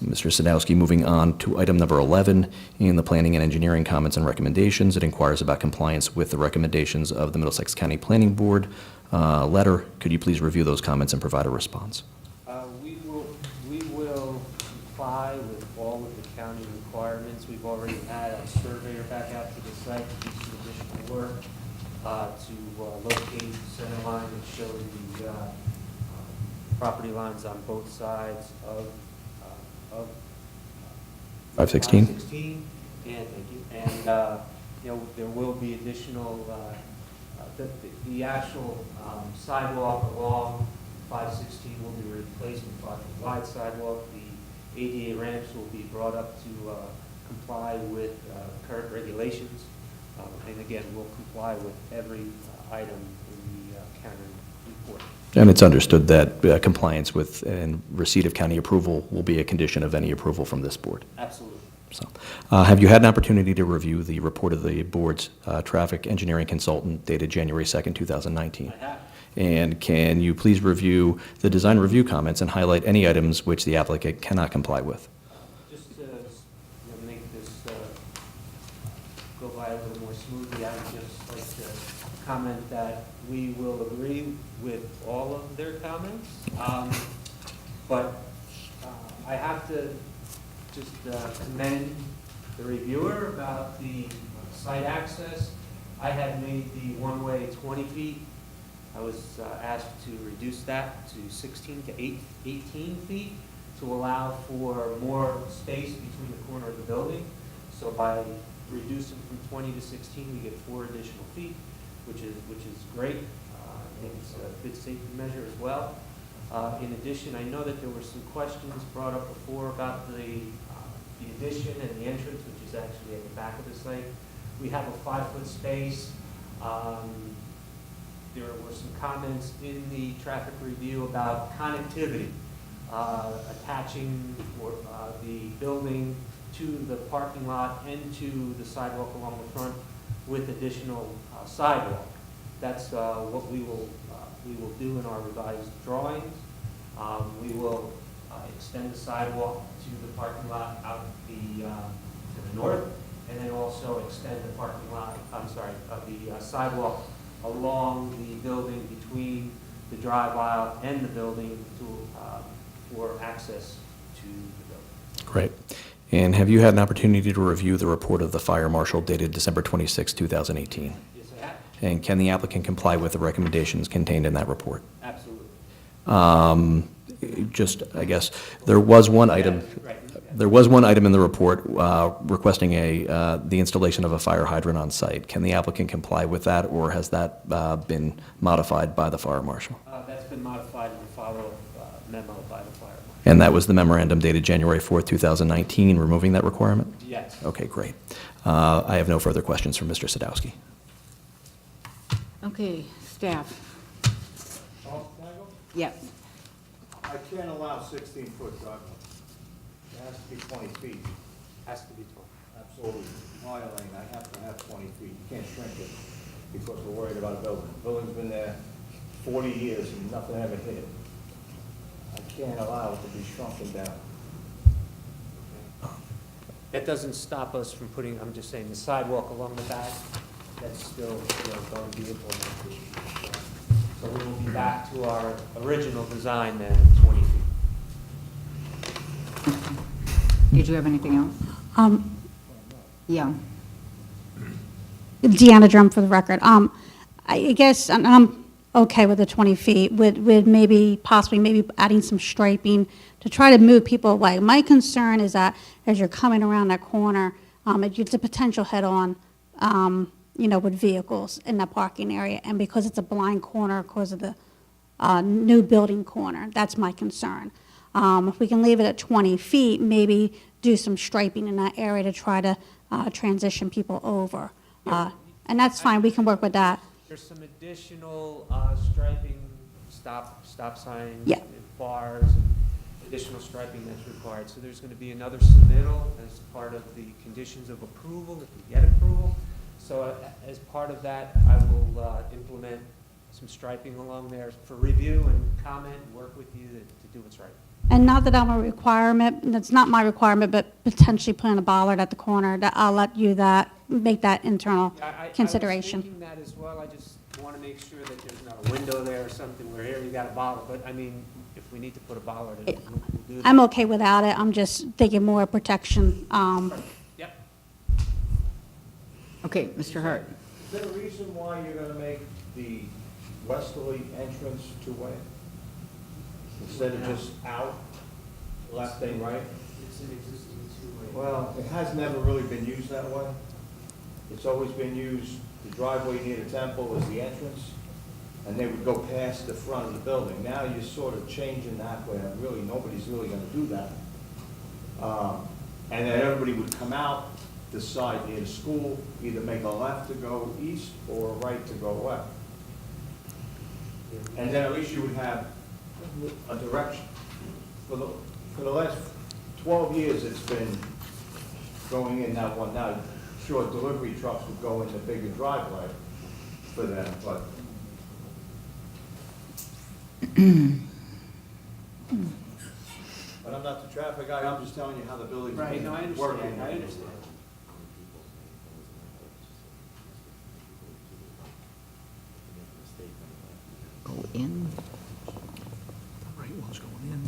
Mr. Sadowski, moving on to item number 11, in the Planning and Engineering comments and recommendations, it inquires about compliance with the recommendations of the Middlesex County Planning Board letter. Could you please review those comments and provide a response? We will comply with all of the county requirements. We've already had a surveyor back out to the site to do some additional work to locate the center line and show the property lines on both sides of 516? 516, and thank you. And there will be additional the actual sidewalk along 516 will be replaced with a wide sidewalk. The ADA ramps will be brought up to comply with current regulations, and again, we'll comply with every item in the county report. And it's understood that compliance with and receipt of county approval will be a condition of any approval from this board. Absolutely. So, have you had an opportunity to review the report of the board's traffic engineering consultant dated January 2nd, 2019? I have. And can you please review the design review comments and highlight any items which the applicant cannot comply with? Just to make this go by a little more smoothly, I would just like to comment that we will agree with all of their comments. But I have to just commend the reviewer about the site access. I had made the one-way 20 feet. I was asked to reduce that to 16 to 18 feet to allow for more space between the corner of the building. So by reducing from 20 to 16, we get 4 additional feet, which is great. I think it's a good safety measure as well. In addition, I know that there were some questions brought up before about the addition and the entrance, which is actually at the back of the site. We have a 5-foot space. There were some comments in the traffic review about connectivity, attaching the building to the parking lot and to the sidewalk along the front with additional sidewalk. That's what we will do in our revised drawings. We will extend the sidewalk to the parking lot out to the north, and then also extend the parking lot, the sidewalk along the building between the drive aisle and the building for access to the building. Great. And have you had an opportunity to review the report of the fire marshal dated December 26, 2018? Yes, I have. And can the applicant comply with the recommendations contained in that report? Absolutely. Just, I guess, there was one item in the report requesting the installation of a fire hydrant on site. Can the applicant comply with that, or has that been modified by the fire marshal? That's been modified in the follow-up memo by the fire marshal. And that was the memorandum dated January 4th, 2019, removing that requirement? Yes. Okay, great. I have no further questions from Mr. Sadowski. Okay, staff. Yep. I can't allow 16-foot driveway. It has to be 20 feet. Has to be 20. Absolutely. My lane, I have to have 20 feet. You can't shrink it because we're worried about a building. The building's been there 40 years and nothing ever hit it. I can't allow it to be shrunken down. That doesn't stop us from putting, I'm just saying, the sidewalk along the back, that's still going to be implemented. So we will be back to our original design then, 20 feet. Did you have anything else? Yeah. Deanna Drum for the record. I guess, and I'm okay with the 20 feet, with maybe, possibly maybe adding some striping to try to move people away. My concern is that as you're coming around that corner, it's a potential head-on, with vehicles in the parking area, and because it's a blind corner because of the new building corner, that's my concern. If we can leave it at 20 feet, maybe do some striping in that area to try to transition people over. And that's fine, we can work with that. There's some additional striping, stop signs, Yeah. bars, and additional striping that's required. So there's going to be another submittal as part of the conditions of approval, if we get approval. So as part of that, I will implement some striping along there for review and comment and work with you to do what's right. And not that I'm a requirement, and it's not my requirement, but potentially putting a bollard at the corner, that I'll let you make that internal consideration. I was thinking that as well. I just want to make sure that there's not a window there or something where here you got a bollard. But I mean, if we need to put a bollard in, we'll do that. I'm okay without it, I'm just thinking more protection. Yep. Okay, Mr. Hart. Is there a reason why you're going to make the westerly entrance two-way? Instead of just out, left and right? It's an existing two-way. Well, it has never really been used that way. It's always been used, the driveway near the temple is the entrance, and they would go past the front of the building. Now you're sort of changing that where really nobody's really going to do that. And then everybody would come out the side near the school, either make a left to go east or a right to go west. And then at least you would have a direction. For the last 12 years, it's been going in that one. Now, sure, delivery trucks would go in the bigger driveway for them, but But I'm not the traffic guy, I'm just telling you how the building's Right, no, I working. understand, I understand. Go in. The right one's going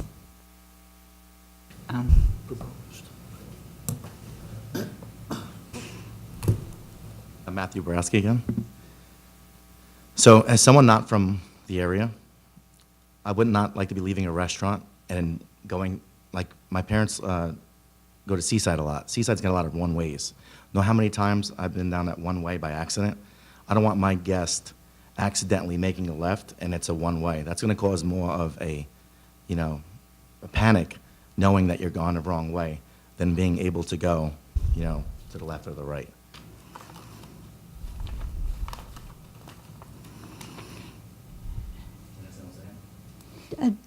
in. Proposed. Matthew Boraski again. So as someone not from the area, I would not like to be leaving a restaurant and going, like, my parents go to Seaside a lot. Seaside's got a lot of one-ways. Know how many times I've been down that one way by accident? I don't want my guest accidentally making a left and it's a one-way. That's going to cause more of a, you know, a panic knowing that you're gone the wrong way than being able to go, you know, to the left or the right.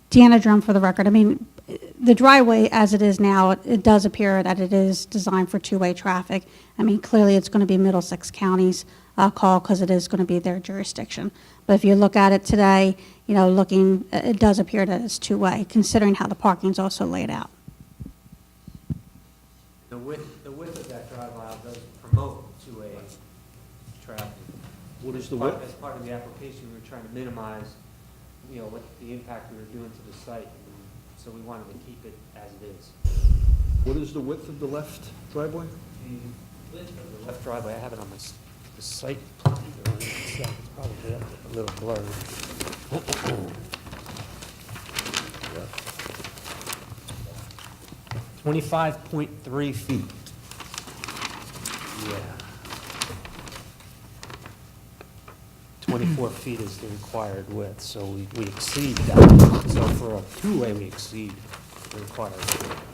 Deanna Drum for the record. I mean, the driveway as it is now, it does appear that it is designed for two-way traffic. I mean, clearly it's going to be Middlesex County's call because it is going to be their jurisdiction. But if you look at it today, you know, looking, it does appear that it's two-way, considering how the parking's also laid out. The width of that drive aisle does promote two-way traffic. What is the Part- width? As part of the application, we were trying to minimize, you know, what the impact we were doing to the site, and so we wanted to keep it as it is. What is the width of the left driveway? The width of the left driveway, I have it on the site plan. It's probably a little blurred. 25.3 feet. Yeah. 24 feet is the required width, so we exceed that. So for a two-way, we exceed the required width.